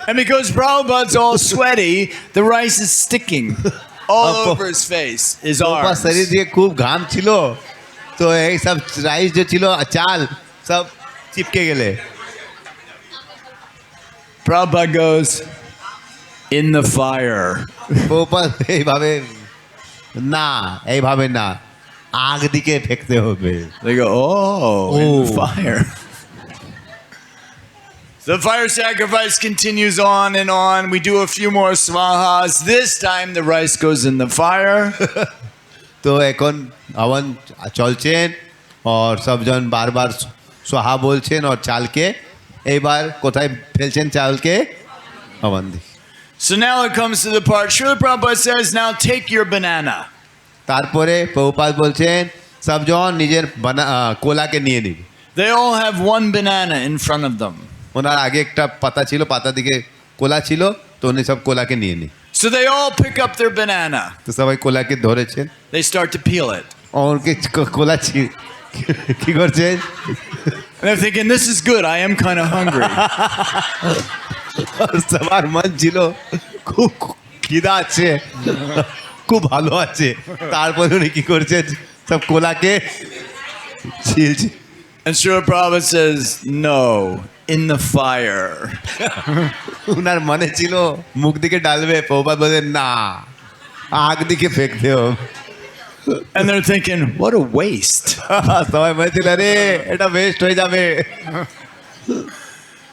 And because Prabhupada's all sweaty, the rice is sticking all over his face, his Prabhupad arms. শরীর দিয়ে খুব ঘাম ছিল, তো এই সব রাইস যে ছিল চাল সব চিপকে গেলে। Prabhupada goes, in the fire. প্রপাত এইভাবে না, এইভাবে না, আগ দিকে ফেকতে হবে। They go, oh, in the fire. The fire sacrifice continues on and on. We do a few more swahas. This time the rice goes in the fire. তো এখন हवन চলছেন और सबजन बार-बार स्वाहा বলছেন और চালকে এইবার কোথায় ফেলছেন চালকে हवन দি So now it comes to the part, Srila Prabhupada says, now take your banana. তারপরে প্রভুপাদ বলছেন सबजन নিজের কোলাকে নিয়ে নিন They all have one banana in front of them. ওনার আগে একটা পাতা ছিল পাতা দিকে কোলা ছিল তো উনি সব কোলাকে নিয়ে নিন So they all pick up their banana. তো সবাই কোলাকে ধরেছেন They start to peel it. ওরকে কোলা কি করছেন And they're thinking, this is good. I am kind of hungry. সবার মন ছিল খুব খিদা আছে খুব ভালো আছে তারপরে উনি কি করছেন সব কোলাকে ছিলছে And Srila Prabhupada says, no, in the fire. উনার মনে ছিল মুখ দিকে ডালবে প্রভুপাদ বলেন না আগ দিকে ফেকতে হবে And they're thinking, what a waste. সবাই মনে ছিল রে এটা ওয়েস্ট হয়ে যাবে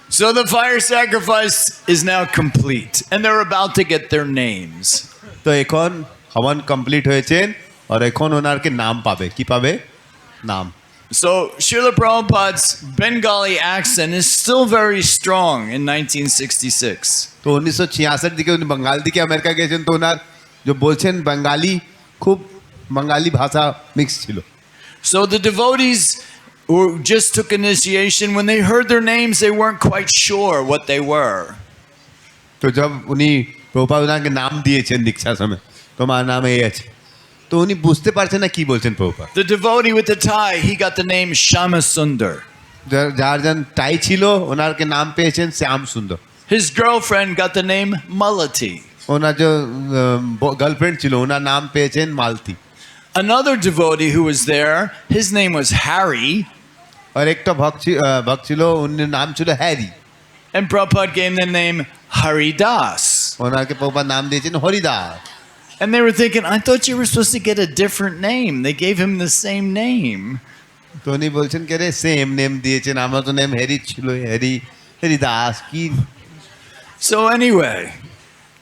So the fire sacrifice is now complete. And they're about to get their names. তো এখন হবন কমপ্লিট হয়েছে আর এখন ওনারকে নাম পাবে কি পাবে নাম So Srila Prabhupada's Bengali accent is still very strong in 1966. তো 1966 দিকে উনি বাঙালি দিকে আমেরিকা গেছেন তো ওনার যে বলছেন বাঙালি খুব বাঙালি ভাষা মিক্স ছিল So the devotees who just took initiation, when they heard their names, they weren't quite sure what they were. তো जब উনি প্রভুপাদ ওনাকে নাম দিয়েছেন দীক্ষার সময় তোমার নাম এই আছে তো উনি বুঝতে পারছেন না কি বলছেন Prabhupada The devotee with the tie, he got the name Shama Sundar. যার জন টাই ছিল ওনারকে নাম পেয়েছেন শ্যাম সুন্দর His girlfriend got the name Malati. ওনার যে গার্লফ্রেন্ড ছিল ওনার নাম পেয়েছেন মালতি Another devotee who was there, his name was Harry. আর একটা ভক্ত ছিল ওনার নাম ছিল Harry And Prabhupada gave the name Hari Das. ওনাকে প্রভুপাদ নাম দিয়েছেন Haridas And they were thinking, I thought you were supposed to get a different name. They gave him the same name. তো উনি বলছেন কে রে সেম নেম দিয়েছেন আমার তো নেম হ্যারি ছিল হরিদাস কি So anyway,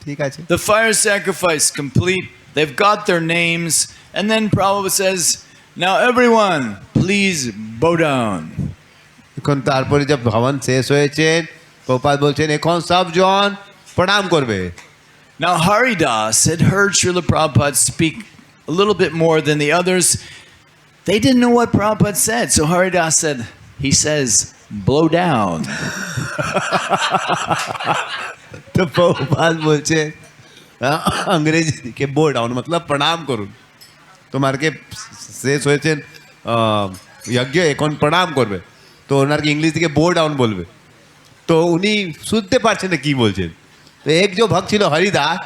ঠিক আছে the fire sacrifice complete. They've got their names. And then Prabhupada says, now everyone, please bow down. এখন তারপরে যে ভবন শেষ হয়েছে প্রভুপাদ বলছেন এখন সবজন প্রণাম করবে Now Haridas had heard Srila Prabhupada speak a little bit more than the others. They didn't know what Prabhupada said. So Haridas said, he says, blow down. তো প্রভুপাদ বলছে अंग्रेजी के बो डाउन मतलब प्रणाम করুন তোমারকে শেষ হয়েছে যজ্ঞ এখন প্রণাম করবে তো ওনারকে ইংলিশ দিকে বো ডাউন বলবে তো উনি শুনতে পারছেন না কি বলছেন তো এক যে ভক্ত ছিল হরিদাস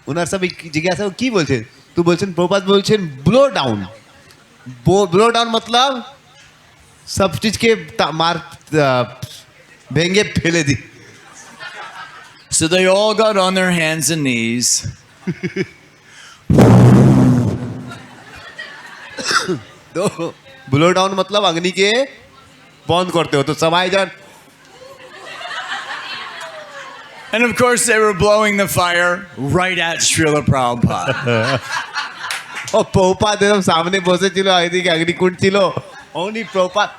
ওনার সব জিজ্ঞাসা কি বলছেন তো বলছেন প্রভুপাদ বলছেন ব্লো ডাউন ব্লো ডাউন मतलब सब चीज के मार भेंगे फैले दी So they all got on their hands and knees. तो ब्लो डाउन मतलब अग्नि के बंद करते हो तो सवाई जान And of course they were blowing the fire right at Srila Prabhupada. और प्रभुपाद एकदम सामने बसे ছিল এদিকে অগ্নিকুণ্ড ছিল only Prabhupada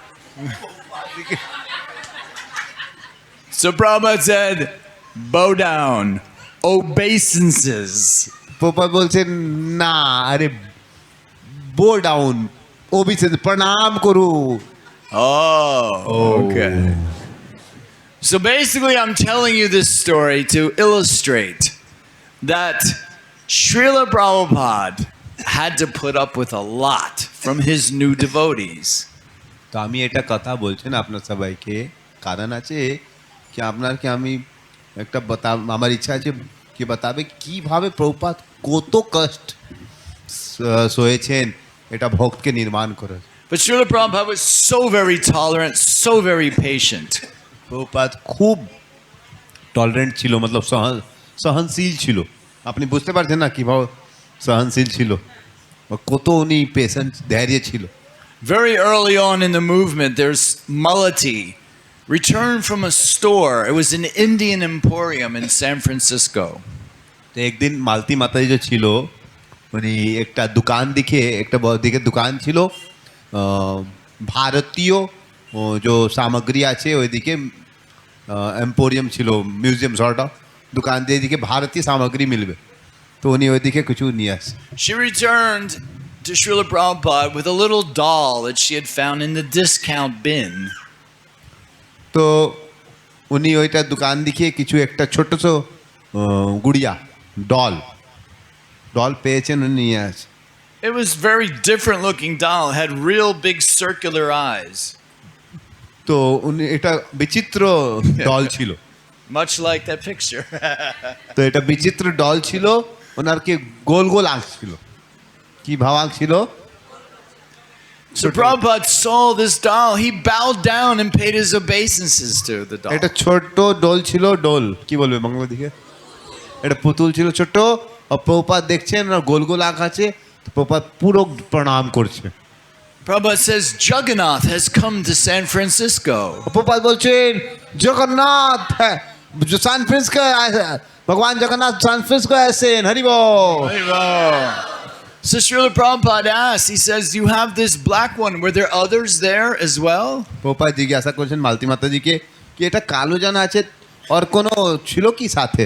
So Prabhupada said, bow down, obeisances. Prabhupada বলছেন না আরে বো ডাউন ওবিসেন্স প্রণাম করু Oh, okay. So basically, I'm telling you this story to illustrate that Srila Prabhupada had to put up with a lot from his new devotees. তো আমি এটা কথা বলছেন আপনার সবাইকে কারণ আছে কি আপনাকে আমি একটা আমার ইচ্ছা আছে কি बताবে কিভাবে প্রভুপাদ কত কষ্ট সয়েছেন এটা ভক্তকে নির্মাণ করে But Srila Prabhupada was so very tolerant, so very patient. Prabhupada খুব টলারেন্ট ছিল मतलब সহনশীল ছিল আপনি বুঝতে পারছেন না কিভাবে সহনশীল ছিল কত উনি পেশেন্ট ধৈর্য ছিল Very early on in the movement, there's Malati, returned from a store. It was an Indian emporium in San Francisco. তো একদিন মালতি মাতাজি যে ছিল উনি একটা দোকান দিকে দোকান ছিল ভারতীয় যে সামগ্রী আছে ওইদিকে এম্পোরিয়াম ছিল মিউজিয়াম সর্ট অফ দোকান দিয়ে এদিকে ভারতীয় সামগ্রী মিলবে তো উনি ওইদিকে কিছু নিয়ে আসে She returned to Srila Prabhupada with a little doll that she had found in the discount bin. তো উনি ওইটা দোকান দিকে কিছু একটা ছোট গুড়িয়া ডল পেয়েছেন উনি নিয়ে আসে It was very different looking doll, had real big circular eyes, তো উনি এটা বিচিত্র ডল ছিল much like that picture. তো এটা বিচিত্র ডল ছিল ওনার কি গোল গোল আঁখ ছিল কি ভাব আঁখ ছিল So Prabhupada saw this doll. He bowed down and paid his obeisances to the doll. এটা ছোট ডোল ছিল ডোল কি বলবে বাংলা দিকে এটা পুতুল ছিল ছোট আর প্রভুপাদ দেখছেন ওনার গোল গোল আঁখ আছে তো প্রভুপাদ পুরো প্রণাম করছে Prabhupada says Jivanath has come to San Francisco. Prabhupada বলছেন জগন্নাথ সান ফ্রান্সিসকো ভগবান জগন্নাথ সান ফ্রান্সিসকো আসেন হরি বল So Srila Prabhupada asks, he says, you have this black one. Were there others there as well? Prabhupada জিজ্ঞাসা করছেন মালতি মাতাজিকে কি এটা কালো জানা আছে আর কোনো ছিল কি সাথে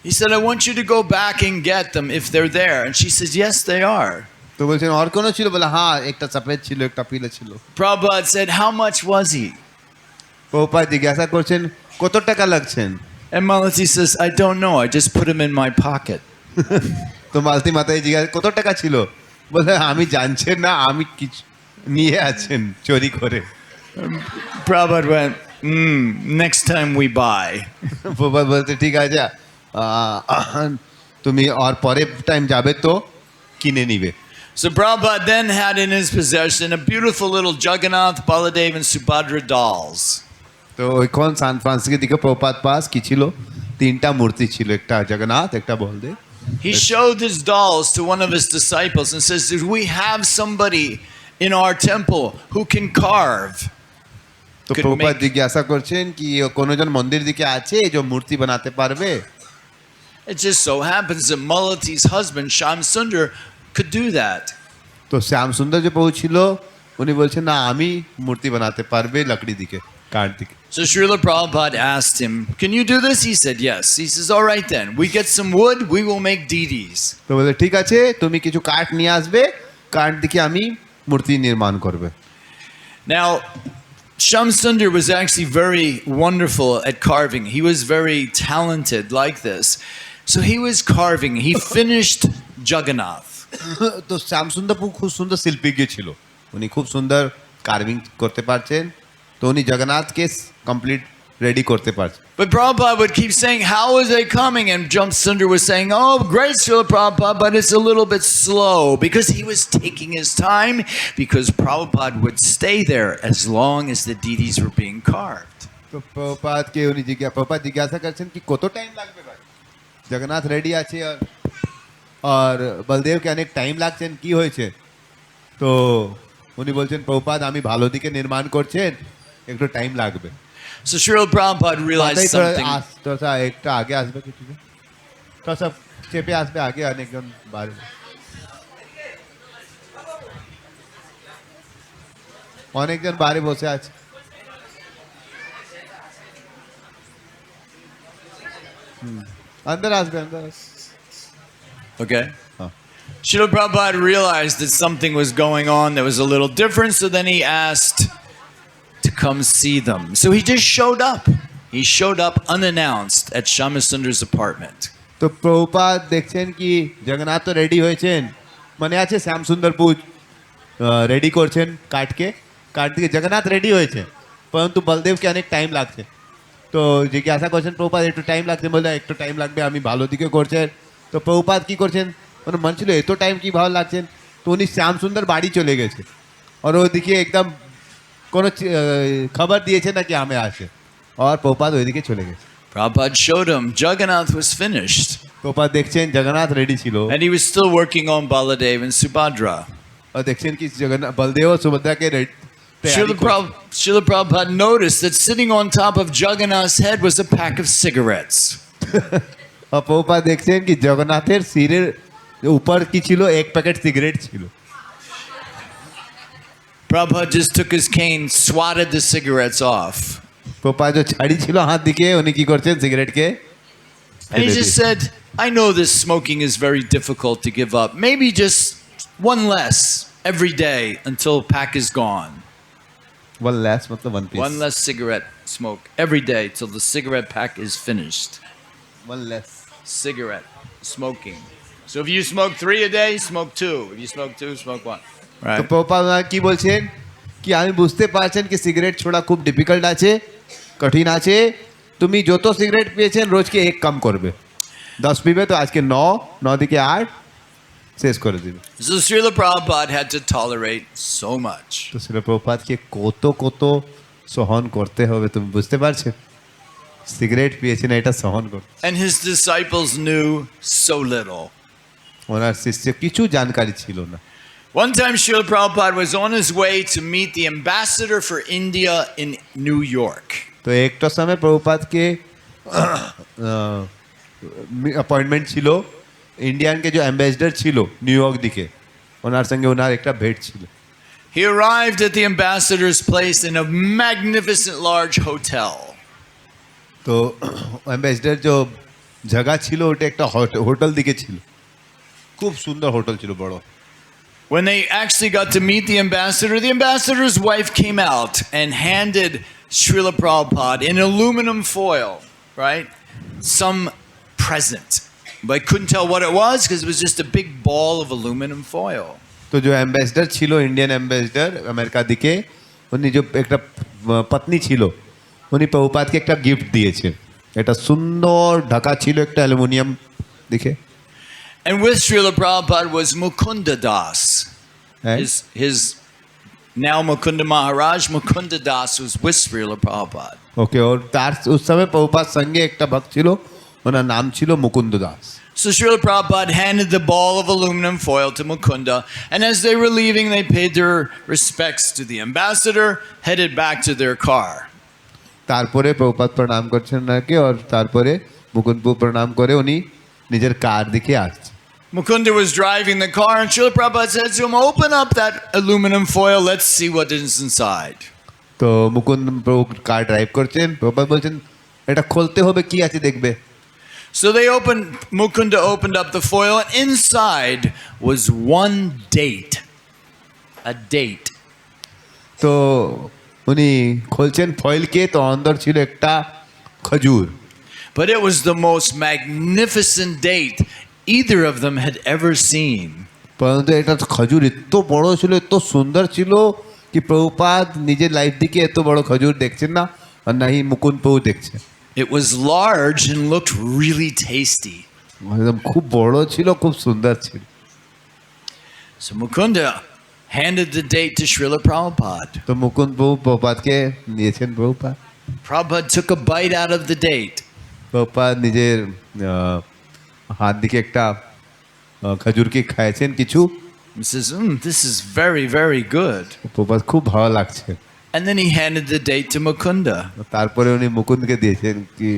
He said, I want you to go back and get them if they're there. And she says, yes, they are. তো বলছেন আর কোনো ছিল বলে হ্যাঁ একটা সফেদ ছিল একটা পিলা ছিল Prabhupada said, how much was he? Prabhupada জিজ্ঞাসা করছেন কত টাকা লাগছেন And Malati says, I don't know. I just put them in my pocket. তো মালতি মাতাজি জিজ্ঞাসা কত টাকা ছিল বলে আমি জানছেন না আমি কিছু নিয়ে আছেন চুরি করে Prabhupada went, next time we buy. Prabhupada বলতে ঠিক আছে তুমি আর পরে টাইম যাবে তো কিনে নিবে So Prabhupada then had in his possession a beautiful little Jivanath, Baladev, and Subhadra dolls. তো ওইখন সান ফ্রান্সিসকো দিকে প্রভুপাদ পাস কি ছিল তিনটা মূর্তি ছিল একটা জগন্নাথ একটা Baladev He showed his dolls to one of his disciples and says, "Do we have somebody in our temple who can carve?" তো প্রভুপাদ জিজ্ঞাসা করছেন কি কোনজন মন্দির দিকে আছে যে মূর্তি বানাতে পারবে It just so happens that Malati's husband, Shyam Sundar, could do that. তো শ্যাম সুন্দর যে প্রভু ছিল উনি বলছেন না আমি মূর্তি বানাতে পারবে লকড়ি দিকে কাঠ দিকে So Srila Prabhupada asked him, "Can you do this?" He said, "Yes." He says, "All right then. We get some wood. We will make deities." তো বলে ঠিক আছে তুমি কিছু কাঠ নিয়ে আসবে কাঠ দিকে আমি মূর্তি নির্মাণ করবে Now, Shyam Sundar was actually very wonderful at carving. He was very talented like this. So he was carving. He finished Jivanath. তো শ্যাম সুন্দর খুব সুন্দর শিল্পীজ্ঞ ছিল উনি খুব সুন্দর কার্ভিং করতে পারছেন তো উনি জগন্নাথকে কমপ্লিট রেডি করতে পারছেন But Prabhupada would keep saying, "How is it coming?" And Shyam Sundar was saying, "Oh, great, Srila Prabhupada, but it's a little bit slow," because he was taking his time, because Prabhupada would stay there as long as the deities were being carved. তো প্রভুপাদকে উনি জিজ্ঞাসা করছেন কি কত time লাগবে ভাই Jagannath ready আছে আর বলদেবকে অনেক টাইম লাগছেন কি হয়েছে তো উনি বলছেন প্রভুপাদ আমি ভালো দিকে নির্মাণ করছেন একটু টাইম লাগবে So Srila Prabhupada realized something. थोड़ा একটা আগে আসবে কিছু थोड़ा सा চেপে আসবে আগে অনেকজন বাড়ি অনেকজন বাইরে বসে আছে अंदर আসবে अंदर Okay. Srila Prabhupada realized that something was going on that was a little different, so then he asked to come see them. So he just showed up. He showed up unannounced at Shyam Sundar's apartment. তো প্রভুপাদ দেখছেন কি জগন্নাথ তো ready হয়েছেন মানে আছে শ্যাম সুন্দর পূজ ready করছেন কাঠ দিকে জগন্নাথ রেডি হয়েছে পরন্তু বলদেবকে অনেক টাইম লাগছে তো জিজ্ঞাসা করছেন প্রভুপাদ একটু টাইম লাগছে বলে একটু টাইম লাগবে আমি ভালো দিকে করছেন তো প্রভুপাদ কি করছেন ওনার মন ছিল এত টাইম কি ভালো লাগছেন তো উনি শ্যাম সুন্দর বাড়ি চলে গেছে আর ওদিকে একদম কোনো খবর দিয়েছে না কি আমি আসে আর প্রভুপাদ ওইদিকে চলে গেছে Prabhupada showed him Jivanath was finished. Prabhupada দেখছেন জগন্নাথ রেডি ছিল And he was still working on Baladev and Subhadra. और देखছেন কি জগন্নাথ বলদেব और सुभद्रा के Srila Prabhupada noticed that sitting on top of Jivanath's head was a pack of cigarettes. Prabhupada দেখছেন কি জগন্নাথের শিরের উপর কি ছিল, এক প্যাকেট সিগারেট ছিল। Prabhupada just took his cane, swatted the cigarettes off. Prabhupada যে ছাড়ি ছিল হাত দিকে, উনি কি করছেন সিগারেটকে, And he just said, I know this smoking is very difficult to give up. Maybe just one less every day until pack is gone. one less मतलब one piece, One less cigarette smoke every day till the cigarette pack is finished. one less। Cigarette smoking. So if you smoke 3 a day, smoke 2. If you smoke 2, smoke 1. তো Right? Prabhupada কি বলছেন কি আমি বুঝতে পারছেন কি cigarette ছোড়া খুব ডিফিকাল্ট আছে, কঠিন আছে, তুমি যত সিগারেট পেয়েছেন রোজকে এক কম করবে, 10 পিবে তো আজকে 9 দিকে 8 শেষ করে দিবে। So Srila Prabhupada had to tolerate so much. তো শ্রীল প্রভুপাদকে কত সহন করতে হবে তুমি বুঝতে পারছো, সিগারেট পেয়েছেন এটা সহন করতে। And his disciples knew so little. ওনার শিষ্য কিছু জানকারি ছিল না। One time Srila Prabhupada was on his way to meet the ambassador for India in New York. তো একটা সময় প্রভুপাদকে অ্যাপয়েন্টমেন্ট ছিল ইন্ডিয়ান কে যে অ্যাম্বাসেডর ছিল নিউ ইয়র্ক দিকে, ওনার সঙ্গে ওনার একটা ভেট ছিল। He arrived at the ambassador's place in a magnificent large hotel. তো অ্যাম্বাসেডর যে জায়গা ছিল ওটা একটা হোটেল দিকে ছিল, খুব সুন্দর হোটেল ছিল বড়। When they actually got to meet the ambassador's wife came out and handed Srila Prabhupada in aluminum foil, right? Some present. But I couldn't tell what it was because it was just a big ball of aluminum foil. তো যে ambassador ছিল Indian ambassador America দিকে, উনি যে একটা পত্নী ছিল উনি প্রভুপাদকে একটা গিফট দিয়েছেন, এটা সুন্দর ঢাকা ছিল একটা অ্যালুমিনিয়াম দিকে। And with Srila Prabhupada was Mukunda Das. হ্যাঁ? His now Mukunda Maharaj, Mukunda Das was with Srila Prabhupada. ওকে, ওর তার উস সময় প্রভুপাদ সঙ্গে একটা ভক্ত ছিল, ওনার নাম ছিল Mukunda Das. So Srila Prabhupada handed the ball of aluminum foil to Mukunda, and as they were leaving, they paid their respects to the ambassador, headed back to their car. তারপরে প্রভুপাদ প্রণাম করছেন নাকি, আর তারপরে মুকুন্দপুর প্রণাম করে উনি নিজের কার দিকে আসছে। Mukunda was driving the car, and Srila Prabhupada said to him, "Open up that aluminum foil, let's see what is inside." তো মুকুন্দ প্রভু কার ড্রাইভ করছেন, প্রভুপাদ বলছেন এটা খুলতে হবে, কি আছে দেখবে। So Mukunda opened up the foil, and inside was one date. A date. তো উনি খুলছেন ফয়েলকে, তো অন্দর ছিল একটা খজুর। But it was the most magnificent date either of them had ever seen. পরন্তু এটা খজুর এত বড় ছিল, এত সুন্দর ছিল কি প্রভুপাদ নিজের লাইফ দিকে এত বড় খজুর দেখছেন না, আর নাহি মুকুন্দ প্রভু দেখছেন। It was large and looked really tasty. একদম খুব বড় ছিল, খুব সুন্দর ছিল। So Mukunda handed the date to Srila Prabhupada. তো মুকুন্দ প্রভু প্রভুপাদকে নিয়েছেন, Prabhupada Prabhupada took a bite out of the date. Prabhupada নিজের হাত দিকে একটা খজুরকে খাইছেন কিছু। He says, "This is very, very good." Prabhupada খুব ভালো লাগছে। And then he handed the date to Mukunda. তারপরে উনি মুকুন্দকে দিয়েছেন কি,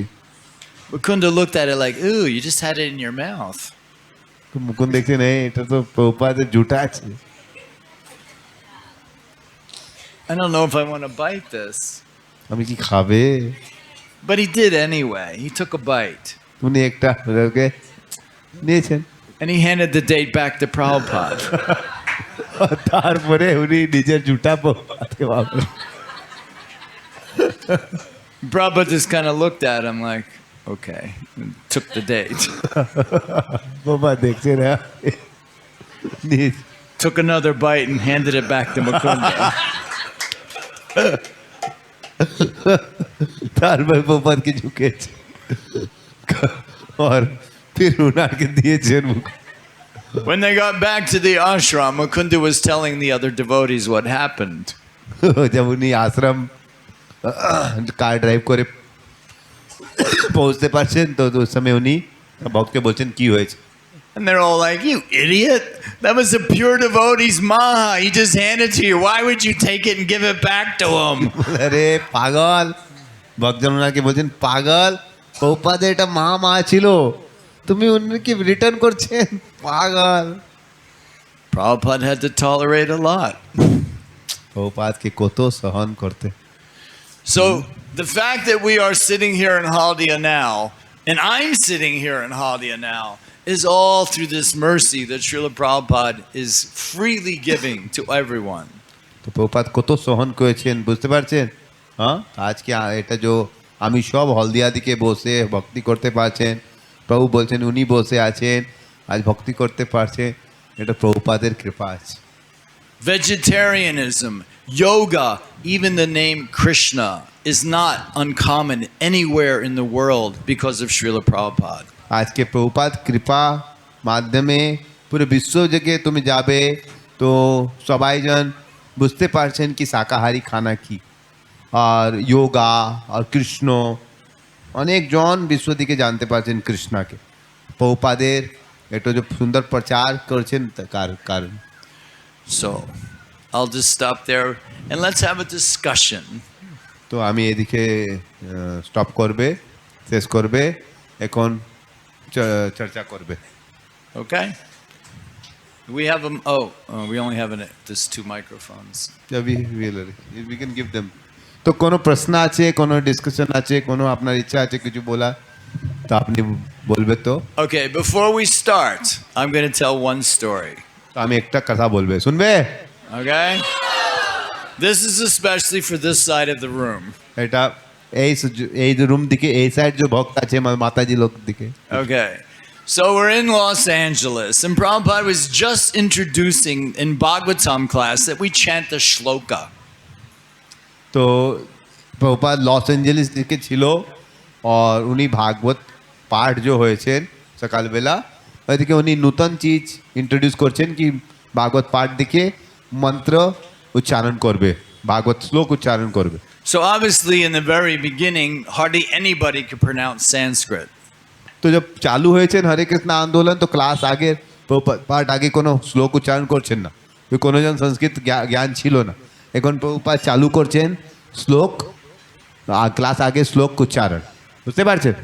Mukunda looked at it like, "Ooh, you just had it in your mouth." তো মুকুন্দ দেখছেন এটা তো প্রভুপাদের জুটা আছে, I don't know if I want to bite this. আমি কি খাবে। But he did anyway. He took a bite. উনি একটা ওকে নিয়েছেন, And he handed the date back to Prabhupada. তারপরে উনি নিজের জুটা প্রভুপাদকে বাবু। Prabhupada just kind of looked at him like, okay, and took the date. Prabhupada দেখছেন, হ্যাঁ Took another bite and handed it back to Mukunda. তারপরে প্রভুপাদকে ঝুঁকেছে আর ফির উনাকে দিয়েছেন। When they got back to the ashram, Mukunda was telling the other devotees what happened. जब উনি আশ্রম car drive করে পৌঁছতে পারছেন, তো ওই সময় উনি ভক্তকে বলছেন কি হয়েছে। And they're all like, you idiot. That was a pure devotee's maha. He just handed it to you. Why would you take it and give it back to him? আরে পাগল ভক্তজনকে বলছেন পাগল প্রভুপাদের এটা মা ছিল তুমি উনিকে রিটার্ন করছেন পাগল Prabhupada had to tolerate a lot. প্রভুপাদকে কত সহন করতে So the fact that we are sitting here in Haldia now, and I'm sitting here in Haldia now, is all through this mercy that Srila Prabhupada is freely giving to everyone. তো প্রভুপাদ কত সহন করেছেন বুঝতে পারছেন হ্যাঁ আজকে এটা যে আমি সব হলদিয়া দিকে বসে ভক্তি করতে পারছেন প্রভু বলছেন উনি বসে আছেন আজ ভক্তি করতে পারছেন এটা প্রভুপাদের কৃপা আছে Vegetarianism, yoga, even the name Krishna is not uncommon anywhere in the world because of Srila Prabhupada. আজকে প্রভুপাদ কৃপা মাধ্যমে পুরো বিশ্ব জেগে তুমি যাবে তো সবাইজন বুঝতে পারছেন কি শাকাহারি খানা কি আর যোগা আর কৃষ্ণ অনেকজন বিশ্ব দিকে জানতে পারছেন কৃষ্ণকে প্রভুপাদের এটা যে সুন্দর প্রচার করছেন তার কারণ So I'll just stop there and let's have a discussion. তো আমি এদিকে স্টপ করবে শেষ করবে এখন চর্চা করবে Okay? We have them. We only have this 2 microphones. we can give them তো কোনো প্রশ্ন আছে কোনো ডিসকাশন আছে কোনো আপনার ইচ্ছা আছে কিছু বলা তো আপনি বলবে তো Okay, before we start, I'm going to tell one story. তো আমি একটা কথা বলবে শুনবে Okay? This is especially for this side of the room. এটা এই রুম দিকে এই সাইড যে ভক্ত আছে মাতাজি লোক দিকে Okay. So we're in Los Angeles, and Prabhupada was just introducing in Bhagavatam class that we chant the shloka. তো প্রভুপাদ লস এঞ্জেলিস দিকে ছিল আর উনি ভাগবত পাঠ যে হয়েছেন সকালবেলা ওইদিকে উনি নতুন চিজ ইন্ট্রোডিউস করছেন কি ভাগবত পাঠ দিকে মন্ত্র উচ্চারণ করবে ভাগবত শ্লোক উচ্চারণ করবে So obviously in the very beginning, hardly anybody could pronounce Sanskrit. তো जब চালু হয়েছেন হরে কৃষ্ণ আন্দোলন তো ক্লাস আগে পাঠ আগে কোনো শ্লোক উচ্চারণ করছেন না কোনোজন সংস্কৃত জ্ঞান ছিল না এখন প্রভুপাদ চালু করছেন শ্লোক ক্লাস আগে শ্লোক উচ্চারণ বুঝতে পারছেন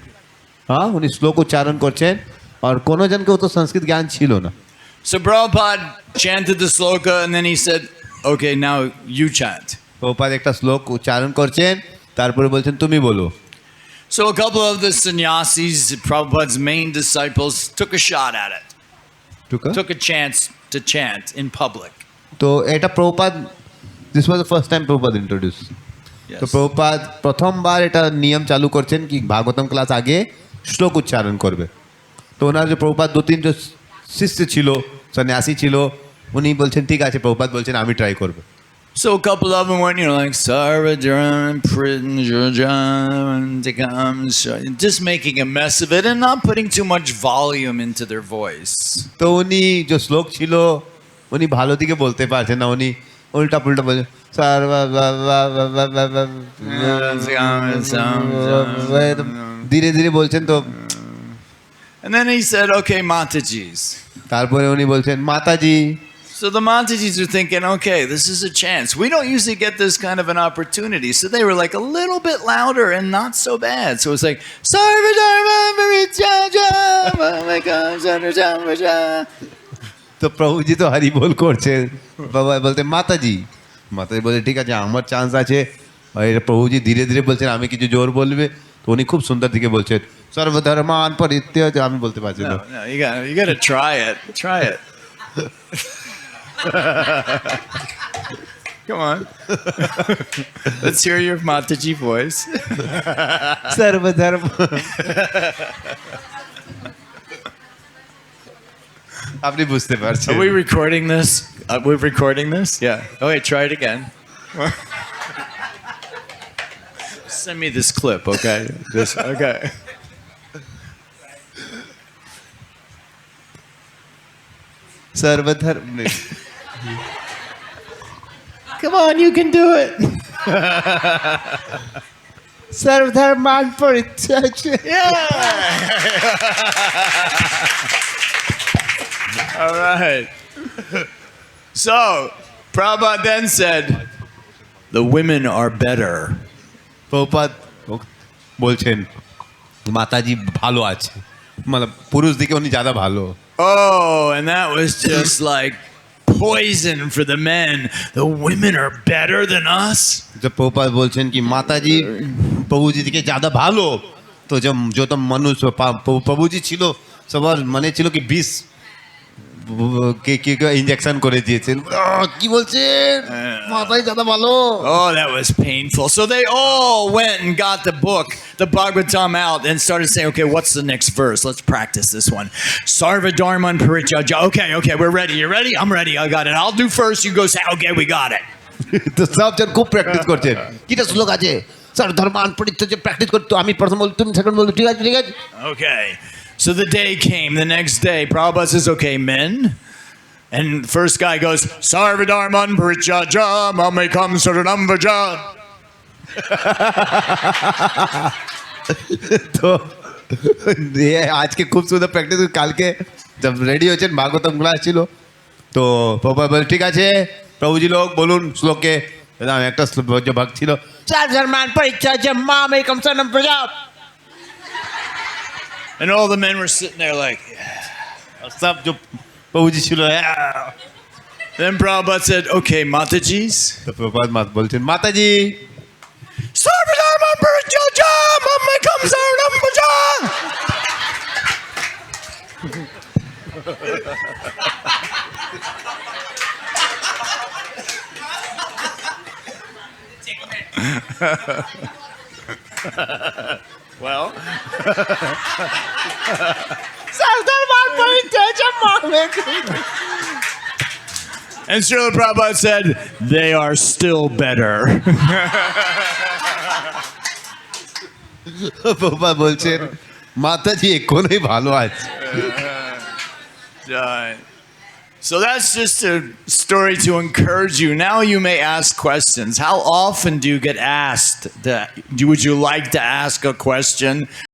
হ্যাঁ উনি শ্লোক উচ্চারণ করছেন আর কোনোজনকেও তো সংস্কৃত জ্ঞান ছিল না So Prabhupada chanted the sloka and then he said, okay, now you chant. Prabhupada একটা শ্লোক উচ্চারণ করছেন তারপরে বলছেন তুমি বলো So a couple of the sannyasis, Prabhupada's main disciples, took a shot at it. Took a chance to chant in public. তো এটা Prabhupada this was the first time Prabhupada introduce তো প্রভুপাদ প্রথমবার এটা নিয়ম চালু করছেন কি ভাগবতম ক্লাস আগে শ্লোক উচ্চারণ করবে তো ওনার যে প্রভুপাদ 2-3 যে শিষ্য ছিল সন্ন্যাসী ছিল উনি বলছেন ঠিক আছে প্রভুপাদ বলছেন আমি ট্রাই করব So a couple of them went, like Sarvadram, just making a mess of it and not putting too much volume into their voice. তো উনি যে শ্লোক ছিল উনি ভালো দিকে বলতে পারছেন না উনি উল্টা পুল্টা বলছেন ধীরে ধীরে বলছেন তো And then he said, okay, Matajis. তারপরে উনি বলছেন মাতাজি So the Matajis are thinking, okay, this is a chance. We don't usually get this kind of an opportunity. So they were like a little bit louder and not so bad. So it was like, তো প্রভুজি তো হরি বল করছে বাবা বলতে মাতাজি মাতাজি বলে ঠিক আছে আমার chance আছে এটা প্রভুজি ধীরে ধীরে বলছেন আমি কিছু জোর বলবে তো উনি খুব সুন্দর দিকে বলছেন সর্বধর্মান পরিত্যাজ্য আমি বলতে পারছি না No, you got to try it. Try it. Come on. Let's hear your Mataji voice. সর্বধর্ম আপনি বুঝতে পারছেন Are we recording this? We're recording this? Yeah. Oh, wait, try it again. Send me this clip, okay? Okay. সর্বধর্ম Come on, you can do it. সর্বধর্মান পরিত্যাজ্য Yeah. All right. So, Prabhupada then said, the women are better. Prabhupada বলছেন মাতাজি ভালো আছে মানে পুরুষ দিকে উনি ज़्यादा ভালো Oh, and that was just like poison for the men. The women are better than us. जब प्रभुपाद बोलছেন कि माताजी प्रभुजी দিকে ज़्यादा ভালো তো जो तो मनुष्य प्रभुजी ছিল সবার মনে ছিল কি 20 কে ইনজেকশন করে দিয়েছেন কি বলছেন মাতাজি ज़्यादा ভালো Oh, that was painful. So they all went and got the book, the Bhagavatam out, and started saying, okay, what's the next verse? Let's practice this one. Sarva Dharman Parichaja. Okay, we're ready. You ready? I'm ready. I got it. I'll do first. You go say, okay, we got it. তো সবজন খুব practice করছেন কিটা শ্লোক আছে sir ধর্মান পরিত্যাজ্য practice করতে আমি প্রথম বল তুমি সেকেন্ড বল ঠিক আছে Okay. So the day came, the next day. Prabhupada says, okay, men. And the first guy goes, Sarva Dharman Parichaja, Mamekam Saranam Vaja. तो ये आज के खूब सुंदर प्रैक्टिस काल के जब रेडी হয়েছেন ভাগবতম ক্লাস ছিল তো প্রভুপাদ বলে ঠিক আছে প্রভুজি লোক বলুন শ্লোকে একটা শ্লোক যে ভাগ ছিল সর্বধর্মান পরিত্যাজ্য মামেকম শরণম Braj And all the men were sitting there like, सब जो प्रभुजी ছিল then Prabhupada said, okay, Matajis. তো প্রভুপাদ বলছেন মাতাজি Sarva Dharman Parichaja, Mamekam Saranam Vaja. Well, and Srila Prabhupada said, they are still better. Prabhupada বলছেন মাতাজি এখনই ভালো আছে Right. So that's just a story to encourage you. Now you may ask questions. How often do you get asked? Would you like to ask a question?